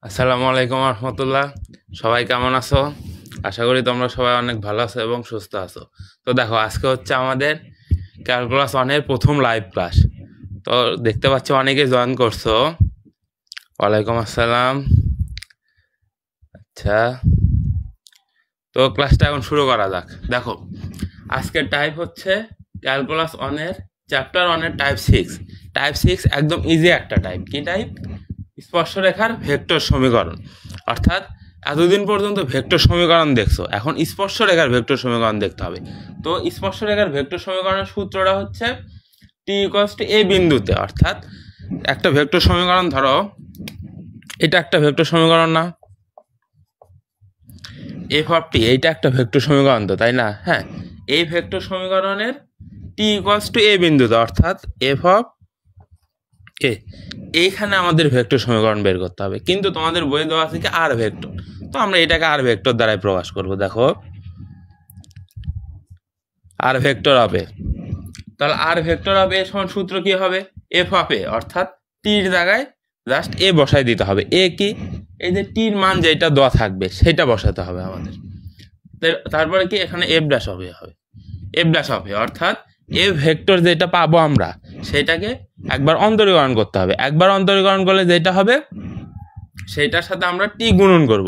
আসসালামু আলাইকুম রহমতুল্লাহ। সবাই কেমন আছো? আশা করি তোমরা সবাই অনেক ভালো আছো এবং সুস্থ আছো। তো দেখো, আজকে হচ্ছে আমাদের ক্যালকুলাস 1-এর প্রথম লাইভ ক্লাস। তো দেখতে পাচ্ছ অনেকে জয়েন করছো। ওয়ালাইকুম আসসালাম। আচ্ছা, তো ক্লাসটা এখন শুরু করা যাক। দেখো, আজকের টাইপ হচ্ছে ক্যালকুলাস 1-এর চ্যাপ্টার 1-এর টাইপ 6। টাইপ 6 একদম ইজি একটা টাইপ। কি টাইপ? স্পর্শরেখার ভেক্টর সমীকরণ। অর্থাৎ এতদিন পর্যন্ত ভেক্টর সমীকরণ দেখছো, এখন স্পর্শরেখার ভেক্টর সমীকরণ দেখতে হবে। তো স্পর্শরেখার ভেক্টর সমীকরণের সূত্রটা হচ্ছে টি ইকুয়ালস টু এ বিন্দুতে। অর্থাৎ একটা ভেক্টর সমীকরণ, ধরো এটা একটা ভেক্টর সমীকরণ না, এফ অফ টি, এইটা একটা ভেক্টর সমীকরণ তো, তাই না? হ্যাঁ, এই ভেক্টর সমীকরণের টি ইকুয়ালস টু এ বিন্দুতে, অর্থাৎ এফ অফ এ, এইখানে আমাদের ভেক্টর সমীকরণ বের করতে হবে। কিন্তু তোমাদের বইয়ে দেওয়া আছে কি আর ভেক্টর, তো আমরা এটাকে আর ভেক্টর দ্বারাই প্রকাশ করব। দেখো, আর ভেক্টর হবে, তাহলে আর ভেক্টর হবে সমান সূত্র কি হবে? এফ অফ এ, অর্থাৎ টির জায়গায় জাস্ট এ বসাই দিতে হবে। এ কি? এই যে টির মান যেটা দেওয়া থাকবে সেটা বসাতে হবে আমাদের। তারপরে কি এখানে এফ ড্যাশ হবে, এফ ড্যাশ হবে, অর্থাৎ এ ভেক্টর যেটা পাবো আমরা সেটাকে একবার অন্তরীকরণ করতে হবে। একবার অন্তরীকরণ করলে যেটা হবে সেইটার সাথে আমরা টি গুণন করব।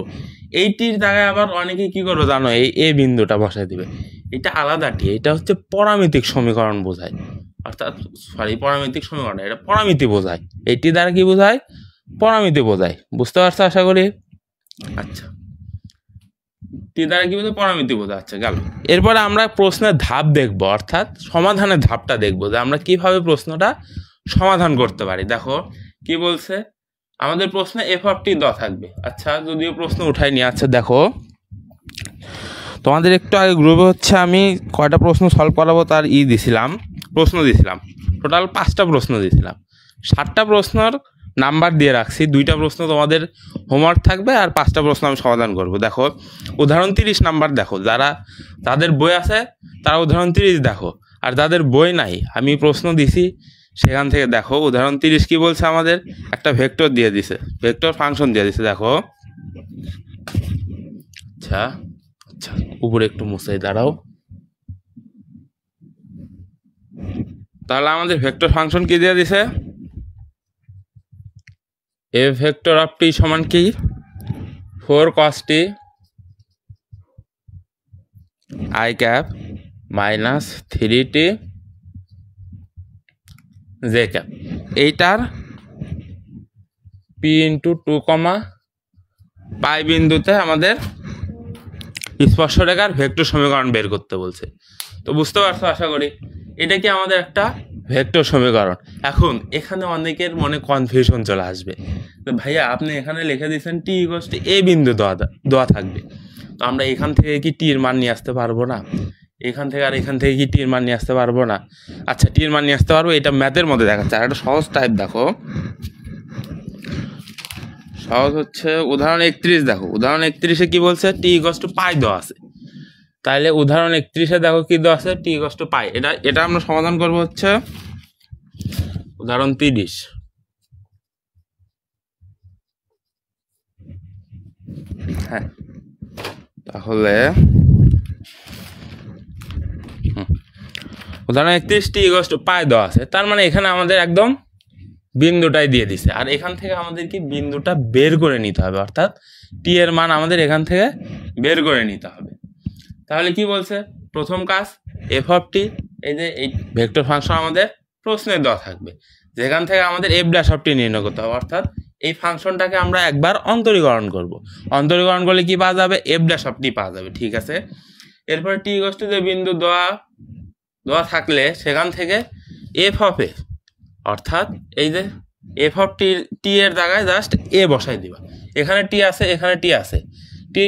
এই টির জায়গায় আবার অনেকে কি করবো জানো? এই এ বিন্দুটা বসাই দিবে। এটা আলাদা টি, এটা হচ্ছে পরামিতিক সমীকরণ বোঝায়। অর্থাৎ পরামিতিক সমীকরণ, এটা পরামিতি বোঝায়। এই টি দ্বারা কি বোঝায়? পরামিতি বোঝায়। বুঝতে পারছো আশা করি? আচ্ছা, টি দ্বারা কি বোঝায়? পরামিতি বোঝায়। আচ্ছা, গেল। এরপরে আমরা প্রশ্নের ধাপ দেখব, অর্থাৎ সমাধানের ধাপটা দেখব, যে আমরা কিভাবে প্রশ্নটা সমাধান করতে পারি। দেখো কি বলছে আমাদের প্রশ্নে, এফ অফ টি দেওয়া থাকবে। আচ্ছা, যদিও প্রশ্ন উঠাইনি। আচ্ছা দেখো, তোমাদের একটু আগে গ্রুপে হচ্ছে আমি কয়টা প্রশ্ন সলভ করাবো তার প্রশ্ন দিছিলাম। টোটাল 5টা প্রশ্ন দিয়েছিলাম। 7টা প্রশ্নর নাম্বার দিয়ে রাখছি। 2টা প্রশ্ন তোমাদের হোমওয়ার্ক থাকবে আর 5টা প্রশ্ন আমি সমাধান করব। দেখো, উদাহরণ 30 নাম্বার দেখো, যাদের বই আছে তারা উদাহরণ 30 দেখো, আর যাদের বই নাই আমি প্রশ্ন দিছি সেখান থেকে দেখো। উদাহরণ 30 কি বলছে আমাদের? একটা ভেক্টর দিয়ে দিছে, ভেক্টর ফাংশন দিয়ে দিছে। দেখো, আচ্ছা আচ্ছা, উপরে একটু মুছাই, দাঁড়াও। তাহলে আমাদের ভেক্টর ফাংশন কি দিয়ে দিছে? এ ভেক্টর অফ টি সমান কি? 4 cos t i cap minus 3t j cap. এইটার p ইন্টু 2 পাই বিন্দুতে আমাদের স্পর্শরেখার ভেক্টর সমীকরণ বের করতে বলছে। তো বুঝতে পারছো আশা করি? এটা কি আমাদের একটা ভেক্টর সমীকরণ। এখন এখানে অনেকের মনে কনফিউশন চলে আসবে, তো ভাইয়া আপনি এখানে লিখে দিয়েছেন টি ইকুয়ালস টু এ বিন্দু দেওয়া থাকবে, তো আমরা এখান থেকে কি টির মান নিয়ে আসতে পারবো না? এখান থেকে আর এখান থেকে কি টির মান নিয়ে আসতে পারবো না? আচ্ছা, টির মান নিয়ে আসতে পারবো। এটা ম্যাথের মধ্যে দেখাচ্ছে। আর একটা সহজ টাইপ দেখো, সহজ হচ্ছে উদাহরণ 31 দেখো। উদাহরণ 31-এ কি বলছে? টি ইকুয়ালস টু পাই দেওয়া আছে। তাহলে উদাহরণ 31-এ দেখো কি দেওয়া আছে? টি ইকুয়ালস টু পাই। এটা আমরা সমাধান করবো হচ্ছে উদাহরণ 30। হ্যাঁ, তাহলে উদাহরণ 31 টি ইকুয়ালস টু পাই দেওয়া আছে, তার মানে এখানে আমাদের একদম বিন্দুটাই দিয়ে দিছে। আর এখান থেকে আমাদের কি বিন্দুটা বের করে নিতে হবে, অর্থাৎ টি এর মান আমাদের এখান থেকে বের করে নিতে হবে। তাহলে কি বলছে? প্রথম কাজ, এফ অফ টি, এই যে এই ভেক্টর ফাংশন আমাদের প্রশ্নে দেওয়া থাকবে, যেখান থেকে আমাদের এফ ড্যাশ অফ টি নির্ণয় করতে হবে। অর্থাৎ এই ফাংশনটাকে আমরা একবার অন্তরীকরণ করব। অন্তরীকরণ করলে কি পাওয়া যাবে? এফ ড্যাশ অফ টি পাওয়া যাবে। ঠিক আছে, এরপরে টি ইকুয়ালস টু যে বিন্দু দেওয়া থাকলে সেখান থেকে এফ অফ এ, অর্থাৎ এই যে এফ অফ টি এর জায়গায় জাস্ট এ বসাই দিবা। এখানে টি আছে, এখানে টি আছে, টি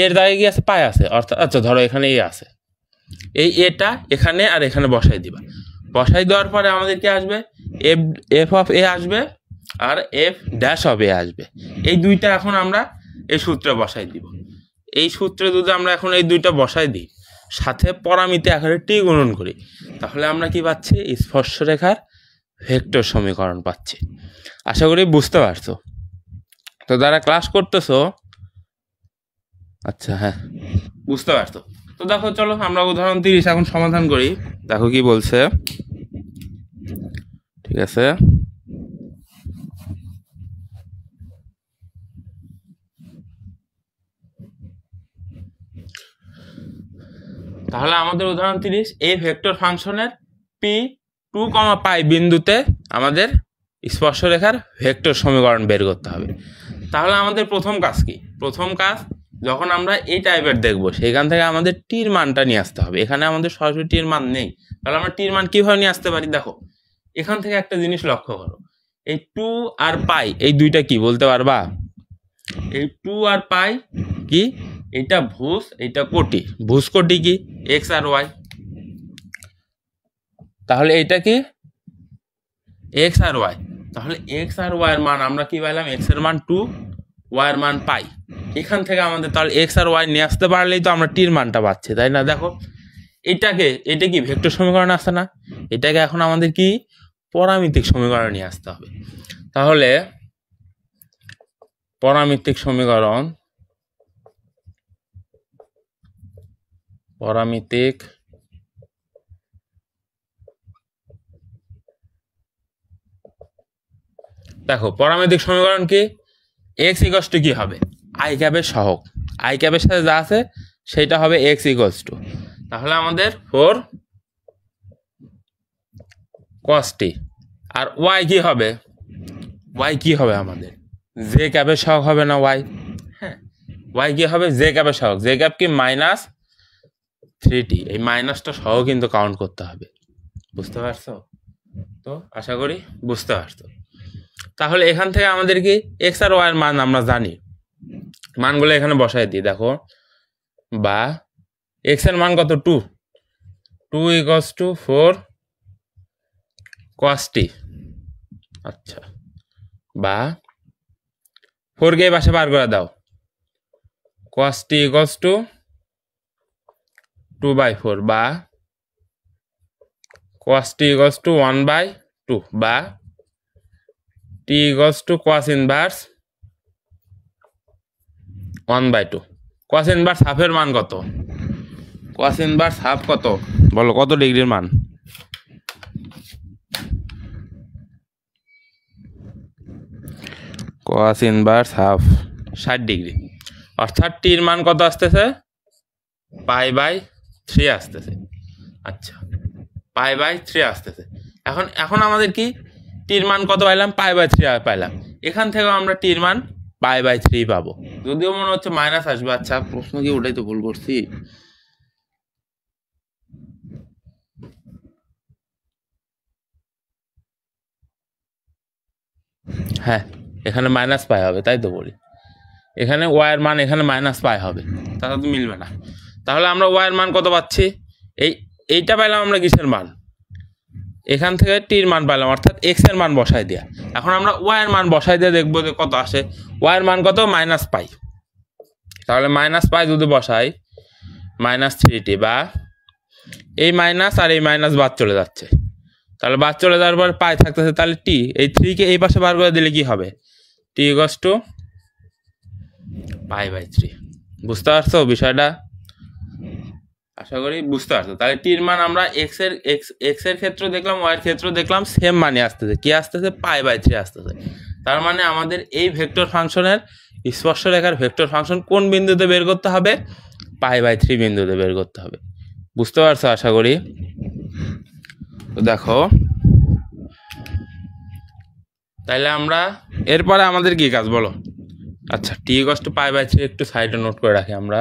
এর জায়গায় কি আছে? পাই আছে। অর্থাৎ আচ্ছা, ধরো এখানে এ আছে, এই এটা এখানে আর এখানে বসাই দিবা। বসাই দেওয়ার পরে আমাদের কি আসবে? এফ অফ এ আসবে আর এফ ড্যাশ অফ এ আসবে। এই দুইটা এখন আমরা এই সূত্রে বসাই দিব। এই সূত্রে যদি আমরা এখন এই দুইটা বসাই দিই, সাথে পরামিতি আকারে টি গুণন করি, তাহলে আমরা কি পাচ্ছি? স্পর্শরেখার ভেক্টর সমীকরণ পাচ্ছি। আশা করি বুঝতে পারছো। তো যারা ক্লাস করতেছো, আচ্ছা হ্যাঁ বুঝতে পারছো। তো দেখো চলো আমরা উদাহরণ 30 এখন সমাধান করি। দেখো কি বলছে, ঠিক আছে। তাহলে আমাদের উদাহরণ 30, এই ভেক্টর ফাংশনের p2, পাই বিন্দুতে আমাদের স্পর্শরেখার ভেক্টর সমীকরণ বের করতে হবে। তাহলে আমাদের প্রথম কাজ কি? প্রথম কাজ, যখন আমরা এই টাইপের দেখবো সেখান থেকে আমাদের টির মানটা নিয়ে আসতে হবে। এখানে আমাদের সরাসরি টির মান নেই, তাহলে আমরা টির মান কিভাবে নিয়ে আসতে পারি? দেখো এখান থেকে একটা জিনিস লক্ষ্য করো, এই 2 আর পাই এই দুইটা কি বলতে পারবা? এই 2 আর পাই কি? এটা ভুজ, এটা কোটি। ভুজ কোটি কি? এক্স আর ওয়াই। তাহলে এটা কি? এক্স আর ওয়াই। তাহলে এক্স আর ওয়াই এর মান আমরা কি পাইলাম? এক্স এর মান 2, ওয়াই এর মান পাই। এখান থেকে আমাদের তাহলে এক্স আর ওয়াই নিয়ে আসতে পারলেই তো আমরা টির মানটা পাচ্ছি, তাই না? দেখো এটা কি ভেক্টর সমীকরণ আসছে না? এটাকে এখন আমাদের কি পরামিতিক সমীকরণ নিয়ে আসতে হবে। তাহলে পরামিতিক সমীকরণ, পরামিতিক দেখো পরামিতিক সমীকরণ কি? এক্স ইকুয়ালস টু কি হবে? আই ক্যাপের সহগ, আই ক্যাপের সাথে যা আছে সেটা হবে এক্স ইকুয়ালস টু, তাহলে আমাদের 4 cos t। আর ওয়াই কি হবে? ওয়াই কি হবে আমাদের? জে ক্যাপের সহগ হবে না ওয়াই? হ্যাঁ, ওয়াই কি হবে? জে ক্যাপের সহগ। জে ক্যাপ কি? -3t। এই মাইনাসটা সহ কিন্তু কাউন্ট করতে হবে, বুঝতে পারছো? তো আশা করি বুঝতে পারছো। তাহলে এখান থেকে আমাদের কি এক্স আর ওয়াই এর মান আমরা জানি, মানগুলো এখানে বসাই দিই। দেখো বা এক্স এর মান কত? 2 ইকুয়ালস টু 4 cos t। আচ্ছা, বা 4 কে পাশে বার করে দাও, cos t ইকুয়ালস টু 2/4 বা cos t ইকুয়ালস টু 1/2 বা t equals to cos inverse 1/2। cos inverse হাফের মান কত? cos ইনভার্স হাফ কত বলো, কত ডিগ্রির মান? cos ইনভার্স হাফ 60 ডিগ্রি, অর্থাৎ টির মান কত আসতেছে? π/3 আসতেছে। আচ্ছা, π/3 আসতেছে। এখন আমাদের কি টির মান কত পাইলাম? π/3 পাইলাম। এখান থেকে আমরা টির মান π/3 পাবো, যদিও মনে হচ্ছে মাইনাস আসবে। আচ্ছা, প্রশ্ন কি ওটাই তো ভুল করছি? হ্যাঁ, এখানে মাইনাস পাই হবে, তাই তো বলি। এখানে ওয়াইয়ের মান এখানে মাইনাস পাই হবে, তাহলে তো মিলবে না। তাহলে আমরা ওয়াইয়ের মান কত পাচ্ছি? এইটা পাইলাম আমরা কিসের মান? এখান থেকে টির মান পাইলাম, অর্থাৎ এক্স এর মান বসাই দেওয়া। এখন আমরা ওয়াইয়ের মান বসাই দিয়ে দেখবো যে কত আসে। ওয়াইয়ের মান কত? -পাই। তাহলে -পাই যদি বসাই, -3t বা এই মাইনাস আর এই মাইনাস বাদ চলে যাচ্ছে, তাহলে বাদ চলে যাওয়ার পর পাই থাকতেছে। তাহলে টি, এই 3 কে এই পাশে বার করে দিলে কি হবে? টি ইকুয়ালস টু π/3। বুঝতে পারছো বিষয়টা? আশা করি বুঝতে পারছো। তাহলে টির মান আমরা এক্স এর ক্ষেত্রে দেখলাম, ওয়াই এর ক্ষেত্রে দেখলাম, সেম মানে আসতেছে। কি আসতেছে? π/3 আসতেছে। তার মানে আমাদের এই ভেক্টর ফাংশনের স্পর্শরেখার ভেক্টর ফাংশন কোন বিন্দুতে বের করতে হবে? π/3 বিন্দুতে বের করতে হবে। বুঝতে পারছো আশা করি? তো দেখো, তাইলে আমরা এরপরে আমাদের কি কাজ বলো? আচ্ছা, টি ইকুয়ালস টু π/3 একটু সাইডে নোট করে রাখি আমরা,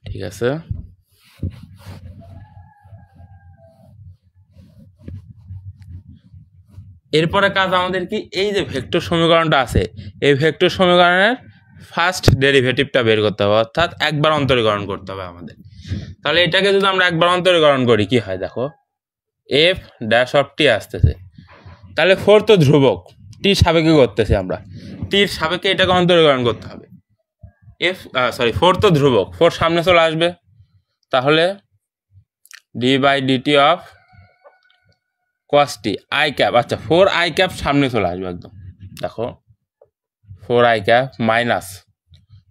ঠিক আছে? এরপরে কাজ আমাদের কি? এই যে ভেক্টর সমীকরণটা আছে, এই ভেক্টর সমীকরণের ফার্স্ট ডেরিভেটিভটা বের করতে হবে, অর্থাৎ একবার অন্তরীকরণ করতে হবে আমাদের। তাহলে এটাকে যদি আমরা একবার অন্তরীকরণ করি কি হয়? দেখো এফ ড্যাশ অফ টি আসতেছে, তাহলে 4 তো ধ্রুবক, টির সাপেক্ষে করতেছি আমরা, টির সাপেক্ষে এটাকে অন্তরীকরণ করতে হবে। 4 তো ধ্রুবক, 4 সামনে চলে আসবে, তাহলে d/dt of cos T i cap, আচ্ছা 4i ক্যাপ সামনে চলে আসবে একদম, দেখো 4i ক্যাপ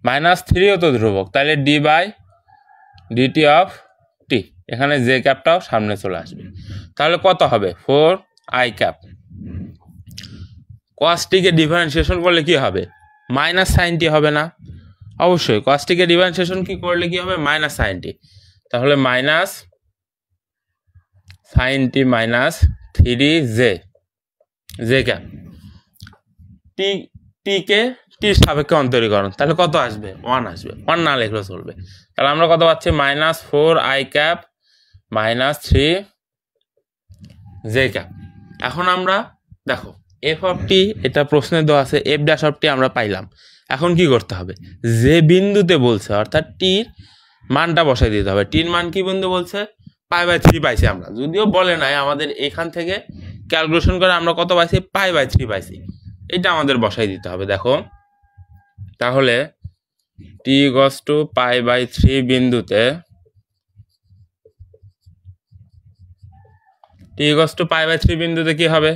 মাইনাস 3ও তো ধ্রুবক, তাহলে ডি বাই ডিটি অফ টি, এখানে জে ক্যাপটাও সামনে চলে আসবে, তাহলে কত হবে 4i ক্যাপ। কস টিকে ডিফারেন্সিয়েশন করলে কি হবে, মাইনাস সাইন টি হবে না, অবশ্যই কস টিকে ডিফারেন্সিয়েশন কি করলে কি হবে, মাইনাস সাইন টি, তাহলে মাইনাস সাইন টি মাইনাস 3 জে ক্যাপ, টিকে টির সাপেক্ষে অন্তরীকরণ, তাহলে কত আসবে 1 আসবে, 1 না লিখলেও চলবে, তাহলে আমরা কত পাচ্ছি minus 4i cap minus 3 j cap. এখন আমরা দেখো এফ অফ টি, এটা প্রশ্নে দেওয়া আছে, এফ ড্যাশ অফ টি আমরা পাইলাম, এখন কি করতে হবে, যে বিন্দুতে বলছে অর্থাৎ টির মানটা বসাই দিতে হবে। টির মান কি বিন্দু বলছে, π/3 পাইছি আমরা, যদিও বলে নাই আমাদের, এখান থেকে ক্যালকুলেশন করে আমরা কত পাইছি, π/3 পাইছি, এটা আমাদের বসাই দিতে হবে। দেখো তাহলে টি ইকুয়ালস টু π/3 বিন্দুতে, টি ইকুয়ালস টু π/3 বিন্দুতে কি হবে,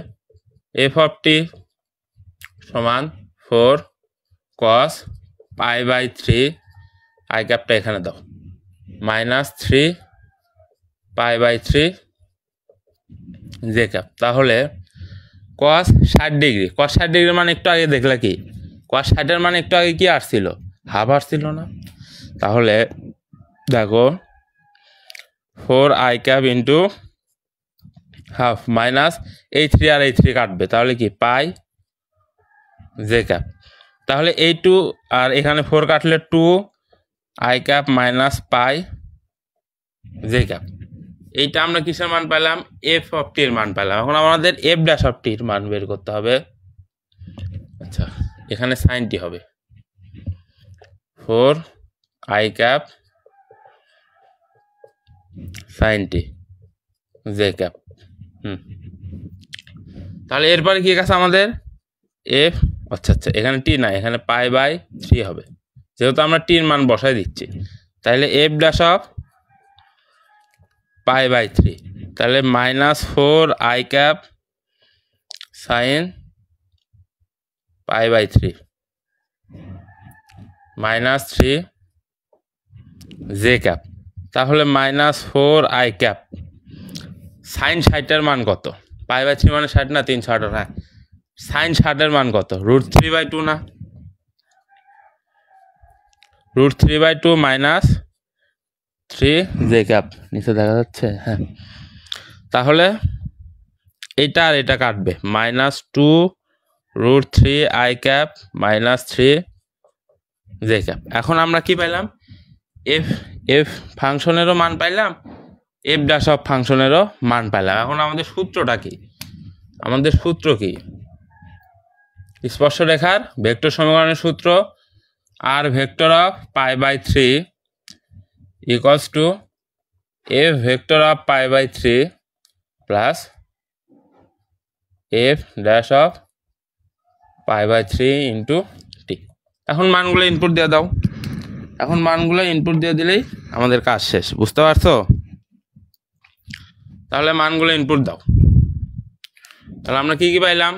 এফ অফ টি সমান 4 cos π/3, আই ক্যাপটা এখানে দাও, মাইনাস 3 π/3 জে ক্যাপ। তাহলে cos 60 ডিগ্রি, cos 60 ডিগ্রির মানে একটু আগে দেখলে কি, cos 60 এর মানে একটু আগে কি আসছিল, হাফ আসছিল না, তাহলে দেখো 4i cap into half minus এই 3 আর এই 3 কাটবে, তাহলে কি পাই জে ক্যাপ, তাহলে এই 2 আর এখানে 4 কাটলে 2i ক্যাপ মাইনাস পাই জে ক্যাপ। এইটা আমরা কিসের মান পেলাম, এফ অফ টির মান পেলাম। এখন আমাদের এফ ড্যাশ অফ টির মান বের করতে হবে। আচ্ছা এখানে সাইন টি হবে 4i cap sine t j cap. তাহলে এরপরে কি আছে আমাদের এফ, আচ্ছা এখানে টি না, এখানে π/3 হবে, যেহেতু আমরা টির মান বসাই দিচ্ছি, তাহলে এফ ড্যাশ অফ π/3, তাহলে minus 4i cap sine π/3 minus 3 j cap, তাহলে মাইনাস 4i ক্যাপ সাইন 60 মান কত, π/3 মানে 60 না, 360, হ্যাঁ সাইন 60 মান কত, √3/2 না, √3/2 মাইনাস 3 জে ক্যাপ, নিচে দেখা যাচ্ছে, হ্যাঁ তাহলে এইটা আর এটা কাটবে, minus 2√3i cap minus 3 j cap. এখন আমরা কি পাইলাম, এফ ফাংশনেরও মান পাইলাম, এফ ড্যাশ অফ ফাংশনেরও মান পাইলাম। এখন আমাদের সূত্রটা কি, আমাদের সূত্র কি, স্পর্শরেখার ভেক্টর সমীকরণের সূত্র, r vector of π/3 equals to f vector of π/3 plus f dash of π/3 into t. এখন মানগুলো ইনপুট দিয়ে দাও, এখন মানগুলো ইনপুট দিয়ে দিলেই আমাদের কাজ শেষ, বুঝতে পারছো? তাহলে মানগুলো ইনপুট দাও, তাহলে আমরা কি পাইলাম,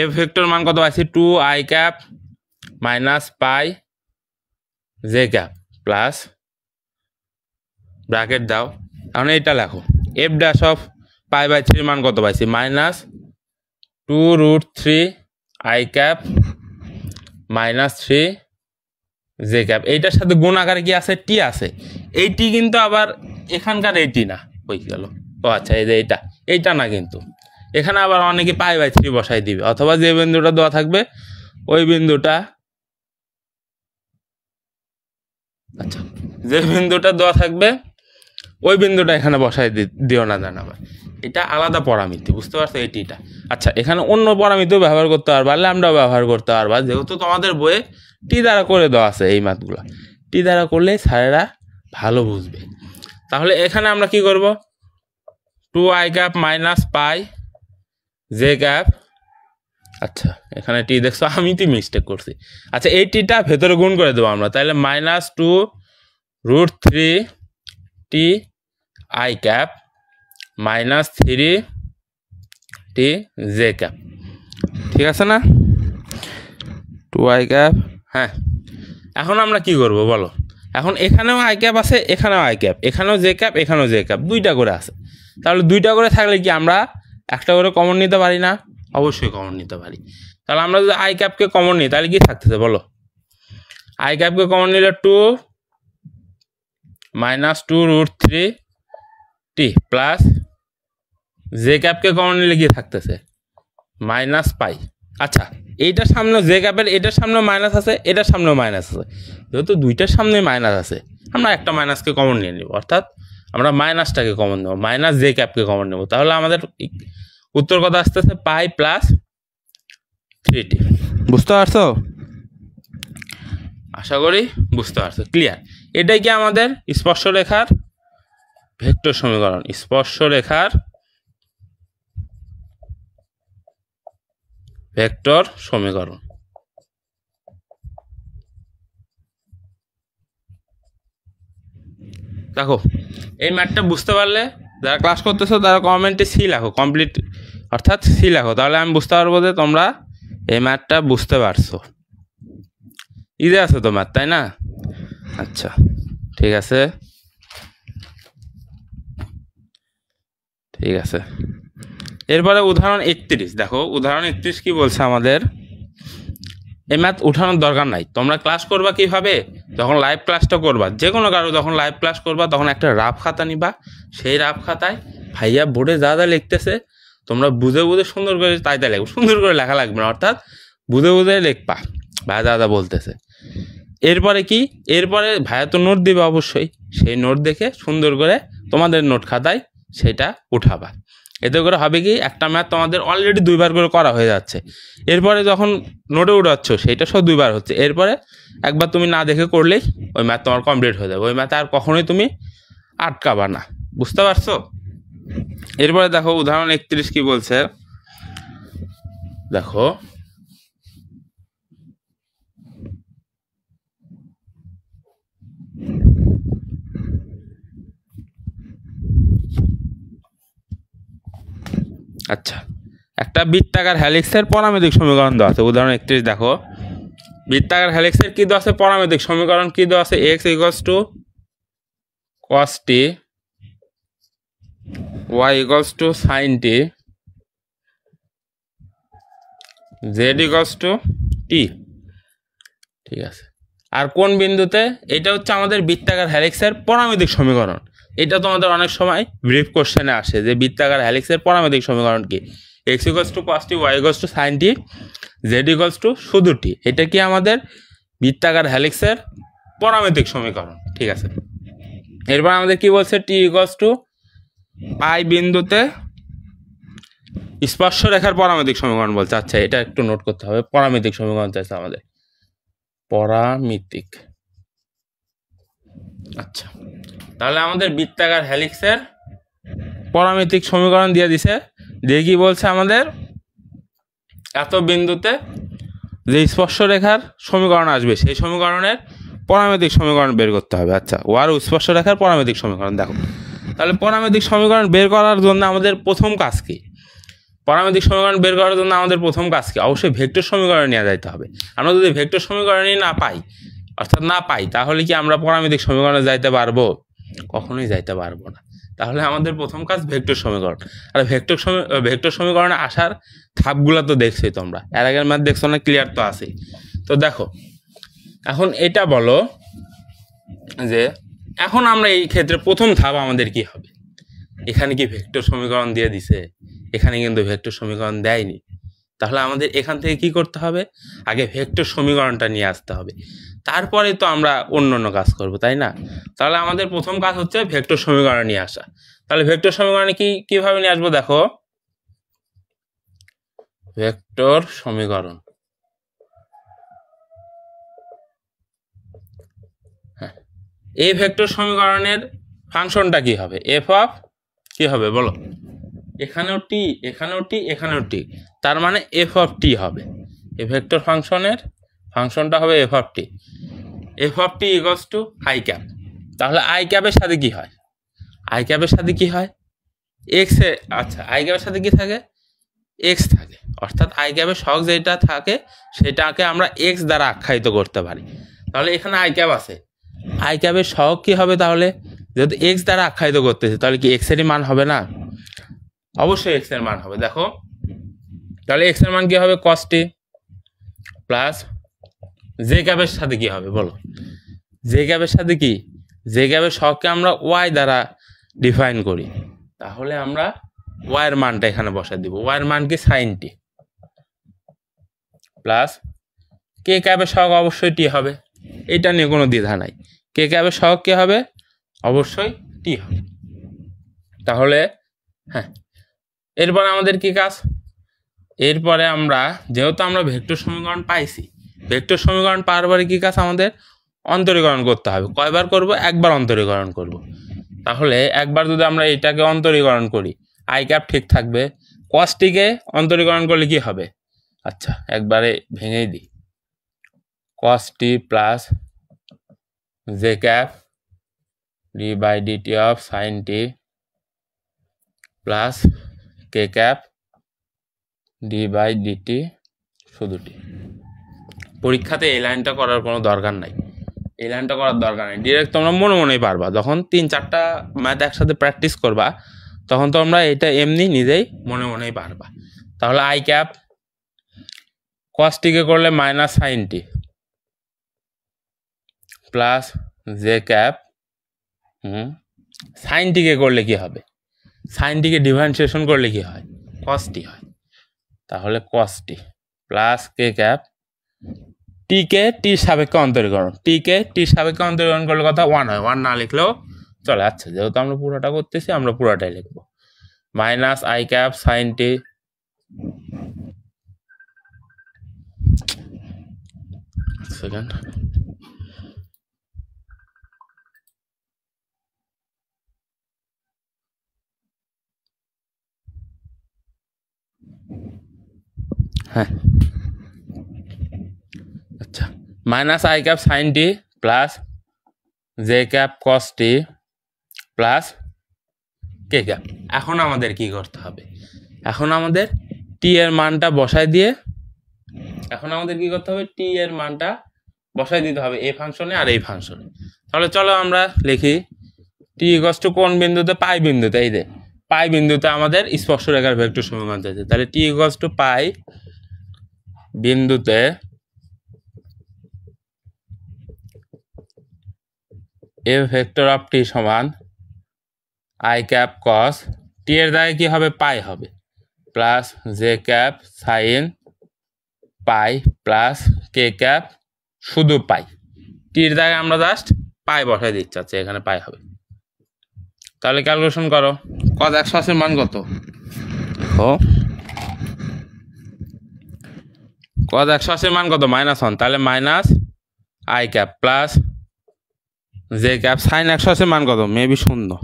এফ ভেক্টর মান কত পাইছি, 2i ক্যাপ মাইনাস পাই জে ক্যাপ প্লাস ব্র্যাকেট দাও, এখন এইটা লেখো, এফ ড্যাশ অফ π/3 মান কত পাইছি, minus 2√3i cap minus 3 j cap. এইটার সাথে গুণ আকারে কি আছে, টি আছে, এই টি কিন্তু আবার এখানকার এই টি না, হয়ে গেল, ও আচ্ছা এই যে এইটা না, কিন্তু এখানে আবার অনেকে π/3 বসাই দিবে, অথবা যে বিন্দুটা দেওয়া থাকবে ওই বিন্দুটা, আচ্ছা যে বিন্দুটা দেওয়া থাকবে ওই বিন্দুটা এখানে বসাই দিও না, জান আবার এটা আলাদা পরামিতি, বুঝতে পারছো এই টিটা। আচ্ছা এখানে অন্য পরামিতিও ব্যবহার করতে পারবা, ল্যামডাও ব্যবহার করতে পারবা, যেহেতু তোমাদের বইয়ে টি দ্বারা করে দেওয়া আছে, এই মাতগুলো টি দ্বারা করলে স্যারেরা ভালো বুঝবে। তাহলে এখানে আমরা কি করব, 2i ক্যাপ মাইনাস পাই জে ক্যাপ, আচ্ছা এখানে টি দেখছো, আমি তো মিস্টেক করছি, আচ্ছা এই টিটা ভেতরে গুণ করে দেবো আমরা, তাহলে minus 2√3ti cap minus 3t J cap, ঠিক আছে না, 2i ক্যাপ। হ্যাঁ, এখন আমরা কি করব বলো, এখন এখানেও আই ক্যাপ আছে, এখানেও আই ক্যাপ, এখানেও জে ক্যাপ, এখানেও জে ক্যাপ, দুইটা করে আছে। তাহলে দুইটা করে থাকলে কি আমরা একটা করে কমন নিতে পারি না? অবশ্যই কমন নিতে পারি। তাহলে আমরা যদি আই ক্যাপকে কমন নিই তাহলে কি থাকতেছে বলো, আই ক্যাপকে কমন নিলে 2 মাইনাস 2√3t প্লাস জে ক্যাপকে কমন নিলে কি থাকতেছে মাইনাস পাই। আচ্ছা, এইটার সামনে জে ক্যাপের এটার সামনে মাইনাস আছে, এটার সামনেও মাইনাস আছে, যেহেতু দুইটার সামনে মাইনাস আছে আমরা একটা মাইনাসকে কমন নিয়ে নিব, অর্থাৎ আমরা মাইনাসটাকে কমন নেব, মাইনাস জে ক্যাপকে কমন নেব। তাহলে আমাদের উত্তর কথা আসতেছে পাই প্লাস 3t। বুঝতে পারছো? আশা করি বুঝতে পারছো, ক্লিয়ার। এটাই কি আমাদের স্পর্শরেখার ভেক্টর সমীকরণ, স্পর্শরেখার ভেক্টর সমীকরণ। দেখো এই ম্যাথটা বুঝতে পারলে যারা ক্লাস করতেছো তারা কমেন্টে সি লেখো, কমপ্লিট অর্থাৎ সি লেখো, তাহলে আমি বুঝতে পারবো যে তোমরা এই ম্যাথটা বুঝতে পারছো। ইজি আছে তো ম্যাথ, তাই না? আচ্ছা ঠিক আছে, ঠিক আছে। এরপরে উদাহরণ 31, দেখো উদাহরণ 31 কি বলছে আমাদের। এই ম্যাথ উঠানোর দরকার নাই, তোমরা ক্লাস করবা কিভাবে, যখন লাইভ ক্লাসটা করবা, যে কোনো কারো যখন লাইভ ক্লাস করবা তখন একটা রাফ খাতা নিবা, সেই রাফ খাতায় ভাইয়া বোর্ডে যা যা লিখতেছে তোমরা বুঝে বুঝে সুন্দর করে তাই তাই লিখবো, সুন্দর করে লেখা লাগবে না, অর্থাৎ বুঝে বুঝে লিখবা ভাইয়া যা যা বলতেছে। এরপরে কি, এরপরে ভাইয়া তো নোট দিবে অবশ্যই, সেই নোট দেখে সুন্দর করে তোমাদের নোট খাতায় সেটা উঠাবা। এতে করে হবে কি, একটা ম্যাথ তোমাদের অলরেডি 2বার করে করা হয়ে যাচ্ছে, এরপরে যখন নোটে উঠাচ্ছ সেইটা সব 2বার হচ্ছে, এরপরে একবার তুমি না দেখে করলেই ওই ম্যাথ তোমার কমপ্লিট হয়ে যাবে, ওই ম্যাথে আর কখনোই তুমি আটকাবা না। বুঝতে পারছো? এরপরে দেখো উদাহরণ 31 কি বলছে, দেখো আচ্ছা, একটা বৃত্তাকার হেলিক্সের পরামিতিক সমীকরণ দেওয়া আছে। উদাহরণ 31 দেখো, বৃত্তাকার হেলিক্সের কি দেওয়া আছে, পরামিতিক সমীকরণ কি দেওয়া আছে, x equals to cos t, y equals to sin t, z equals to t, ঠিক আছে। আর কোন বিন্দুতে, এটা হচ্ছে আমাদের বৃত্তাকার হেলিক্সের পরামিতিক সমীকরণ। এটা তোমাদের অনেক সময় ব্রিফ কোশ্চেনে আসে যে বৃত্তাকার হেলিক্সের পরামিতিক সমীকরণ কি, x equals to cos t, y equals to sin t, z equals to শুধু t। এটা কি আমাদের বৃত্তাকার হেলিক্সের পরামিতিক সমীকরণ, ঠিক আছে। এরপর আমাদের কি বলছে, t ইকুয়ালস টু পাই বিন্দুতে স্পর্শরেখার পরামিতিক সমীকরণ বলছে। আচ্ছা এটা একটু নোট করতে হবে, পরামিতিক সমীকরণ চাইছে আমাদের, পরামিতিক। আচ্ছা তাহলে আমাদের বৃত্তাকার হেলিক্সের পরামিতিক সমীকরণ দিয়ে দিছে, দিয়ে কি বলছে আমাদের এত বিন্দুতে যে স্পর্শরেখার সমীকরণ আসবে সেই সমীকরণের পরামিতিক সমীকরণ বের করতে হবে। আচ্ছা, ওয়ার স্পর্শরেখার পরামিতিক সমীকরণ দেখো, তাহলে পরামিতিক সমীকরণ বের করার জন্য আমাদের প্রথম কাজ কি, পরামিতিক সমীকরণ বের করার জন্য আমাদের প্রথম কাজ কি, অবশ্যই ভেক্টর সমীকরণ নিয়ে যাইতে হবে। আমরা যদি ভেক্টর সমীকরণই না পাই, অর্থাৎ না পাই, তাহলে কি আমরা পরামিতিক সমীকরণে যাইতে পারবো? কখনোই যাইতে পারবো না। তাহলে আমাদের প্রথম কাজ ভেক্টর সমীকরণ। আর ভেক্টর সমীকরণে আসার ধাপগুলো তো দেখছোই তোমরা, এর আগের ম্যাথ দেখছো না, ক্লিয়ার তো আছেই। তো দেখো এখন এটা বলো যে এখন আমরা এই ক্ষেত্রে প্রথম ধাপ আমাদের কি হবে, এখানে কি ভেক্টর সমীকরণ দিয়ে দিছে? এখানে কিন্তু ভেক্টর সমীকরণ দেয়নি। তাহলে আমাদের এখান থেকে কি করতে হবে, আগে ভেক্টর সমীকরণটা নিয়ে আসতে হবে, তারপরে তো আমরা অন্য অন্য কাজ করব, তাই না? তাহলে আমাদের প্রথম কাজ হচ্ছে ভেক্টর সমীকরণ নিয়ে আসা। তাহলে ভেক্টর সমীকরণে কিভাবে নিয়ে আসবো, দেখো ভেক্টর সমীকরণ, হ্যাঁ, এই ভেক্টর সমীকরণের ফাংশনটা কি হবে, এফ অফ কি হবে বলো, এখানেও টি, এখানেও টি, এখানেও টি, তার মানে এফ অফ টি হবে। এই ভেক্টর ফাংশনের ফাংশনটা হবে F of T. F of T equals to i cap. তাহলে আই ক্যাপের সাথে কি হয়, আই ক্যাপের সাথে কি হয়, এক্স এ, আচ্ছা আই ক্যাপের সাথে কি থাকে, এক্স থাকে, অর্থাৎ আই ক্যাপের সহগ যেটা থাকে সেটাকে আমরা এক্স দ্বারা আখ্যায়িত করতে পারি। তাহলে এখানে আই ক্যাপ আছে, আই ক্যাপের সহগ কি হবে তাহলে, যেহেতু এক্স দ্বারা আখ্যায়িত করতেছে তাহলে কি এক্স এরই মান হবে না, অবশ্যই এক্স এর মান হবে। দেখো তাহলে এক্স এর মান কি হবে, কস টি প্লাস জে ক্যাপের সাথে কি হবে বলো, জে ক্যাপের সাথে কি, জে ক্যাপের সহগকে আমরা ওয়াই দ্বারা ডিফাইন করি, তাহলে আমরা ওয়াই এর মানটা এখানে বসাই দিব, ওয়াই এর মান কি সাইন টি প্লাস কে ক্যাপের সহগ অবশ্যই টি হবে, এটা নিয়ে কোনো দ্বিধা নাই, কে ক্যাপের সহগ কি হবে, অবশ্যই টি হবে। তাহলে হ্যাঁ, এরপরে আমাদের কি কাজ, এরপরে আমরা যেহেতু আমরা ভেক্টর সমীকরণ পাইছি, ভেক্টর সমীকরণ পাওয়ার পরে কি কাজ, আমাদের অন্তরীকরণ করতে হবে। কয়বার করব, একবার অন্তরীকরণ করব। তাহলে একবার যদি আমরা এটাকে অন্তরীকরণ করি আই ক্যাপ ঠিক থাকবে, কসটিকে অন্তরীকরণ করলে কি হবে, আচ্ছা একবারে ভেঙেই দিই, cos t plus j cap d by dt of sine t plus k cap d by dt শুধু টি। পরীক্ষাতে এই লাইনটা করার কোনো দরকার নাই, এই লাইনটা করার দরকার নেই, ডিরেক্ট তোমরা মনে মনেই পারবা, যখন 3-4টা ম্যাথ একসাথে প্র্যাকটিস করবা তখন তোমরা এটা এমনি নিজেই মনে মনেই পারবা। তাহলে আই ক্যাপ কসটিকে করলে minus sine t plus j cap sign টিকে করলে কি হবে, সাইন টিকে ডিফারেন্সিয়েশন করলে কি হয়, কসটি হয়, তাহলে কসটি প্লাস কে ক্যাপ টিকে টির সাপেক্ষে অন্তরীকরণ, টিকে টির সাপেক্ষে অন্তরীকরণ করলে কথা 1 হয়, 1 না লিখলেও চলে। আচ্ছা যেহেতু আমরা পুরোটা করতেছি আমরা পুরোটাই লিখবো, minus i cap sine t second হ্যাঁ, আচ্ছা minus i cap sine t plus j cap cos t plus k cap. এখন আমাদের কি করতে হবে, এখন আমাদের টি এর মানটা বসাই দিয়ে, এখন আমাদের কি করতে হবে, টি এর মানটা বসাই দিতে হবে এই ফাংশনে আর এই ফাংশনে। তাহলে চলো আমরা লিখি টি ইকুয়ালস টু কোন বিন্দুতে, পাই বিন্দুতে, এই যে পাই বিন্দুতে আমাদের স্পর্শরেখার ভেক্টর সমীকরণ চাইছে, তাহলে টি ইকুয়ালস টু পাই বিন্দুতে এ ভেক্টর অফ টি সমান আই ক্যাপ কস টি এর জায়গায় কি হবে, পাই হবে, plus j cap sine pi plus k cap শুধু পাই, টির জায়গায় আমরা জাস্ট পাই বসাই দিচ্ছি, আচ্ছা এখানে পাই হবে। তাহলে ক্যালকুলেশন করো, কস 180 মান কত, ও কস 180 মান কত, -1, তাহলে minus i cap plus j cap sine 180 মান কত, মেবি 0,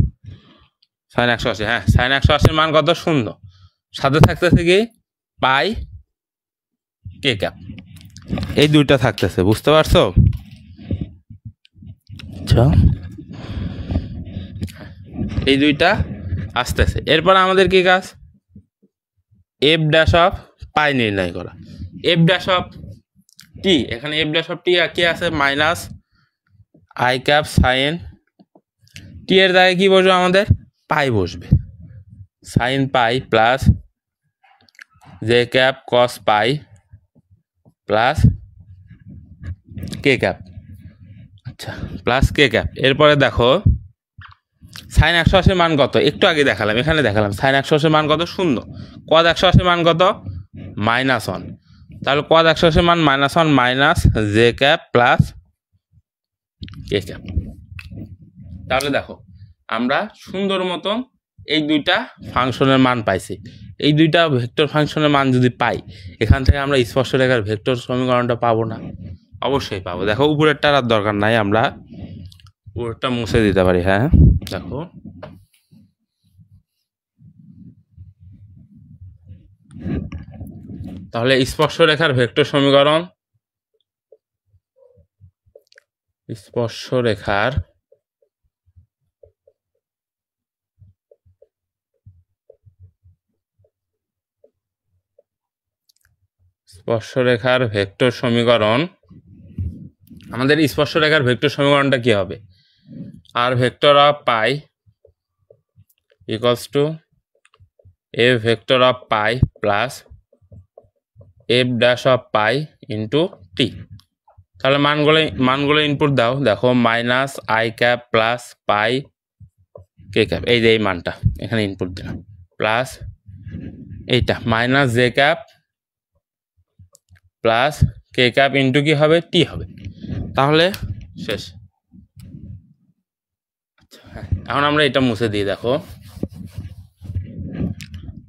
সাইন 180, হ্যাঁ সাইন 180 মান কত 0, সাথে থাকতেছে কি পাই কে ক্যাপ, এই দুইটা থাকতেছে, বুঝতে পারছো, আচ্ছা এই দুইটা আসতেছে। এরপর আমাদের কি কাজ, এফ ড্যাশ অফ পাই নির্ণয় করা, এফ ড্যাশ অফ টি, এখানে এফ ড্যাশ অফ টি কি আছে, minus i cap sine t এর জায়গায় কি বসবে, আমাদের পাই বসবে, sine pi plus j cap cos pi plus k cap, আচ্ছা প্লাস কে ক্যাপ। এরপরে দেখো সাইন 180 মান কত, একটু আগে দেখালাম, এখানে দেখালাম সাইন 180 মান কত 0, কস 180 মান কত -1, তাহলে কস 180 মান -1 minus j cap plus k cap. তাহলে দেখো আমরা সুন্দর মতন এই দুইটা ফাংশনের মান পাইছি, এই দুইটা ভেক্টর ফাংশনের মান যদি পাই এখান থেকে আমরা স্পর্শরেখার ভেক্টর সমীকরণটা পাবো না, অবশ্যই পাবো। দেখো উপরেরটার আর দরকার নাই, আমরা উপরেরটা মুছে দিতে পারি, হ্যাঁ দেখো তাহলে স্পর্শরেখার ভেক্টর সমীকরণ, স্পর্শরেখার স্পর্শরেখার ভেক্টর সমীকরণ, আমাদের স্পর্শরেখার ভেক্টর সমীকরণটা কি হবে? R vector of pi equals to a vector of pi plus f dash of pi into t. তাহলে মানগুলো ইনপুট দাও। দেখো minus i cap plus pi k cap, এই যে এই মানটা এখানে ইনপুট দিলাম, প্লাস এইটা minus j cap plus k cap into কি হবে? টি হবে। তাহলে শেষ। হ্যাঁ, এখন আমরা এটা মুছে দিই। দেখো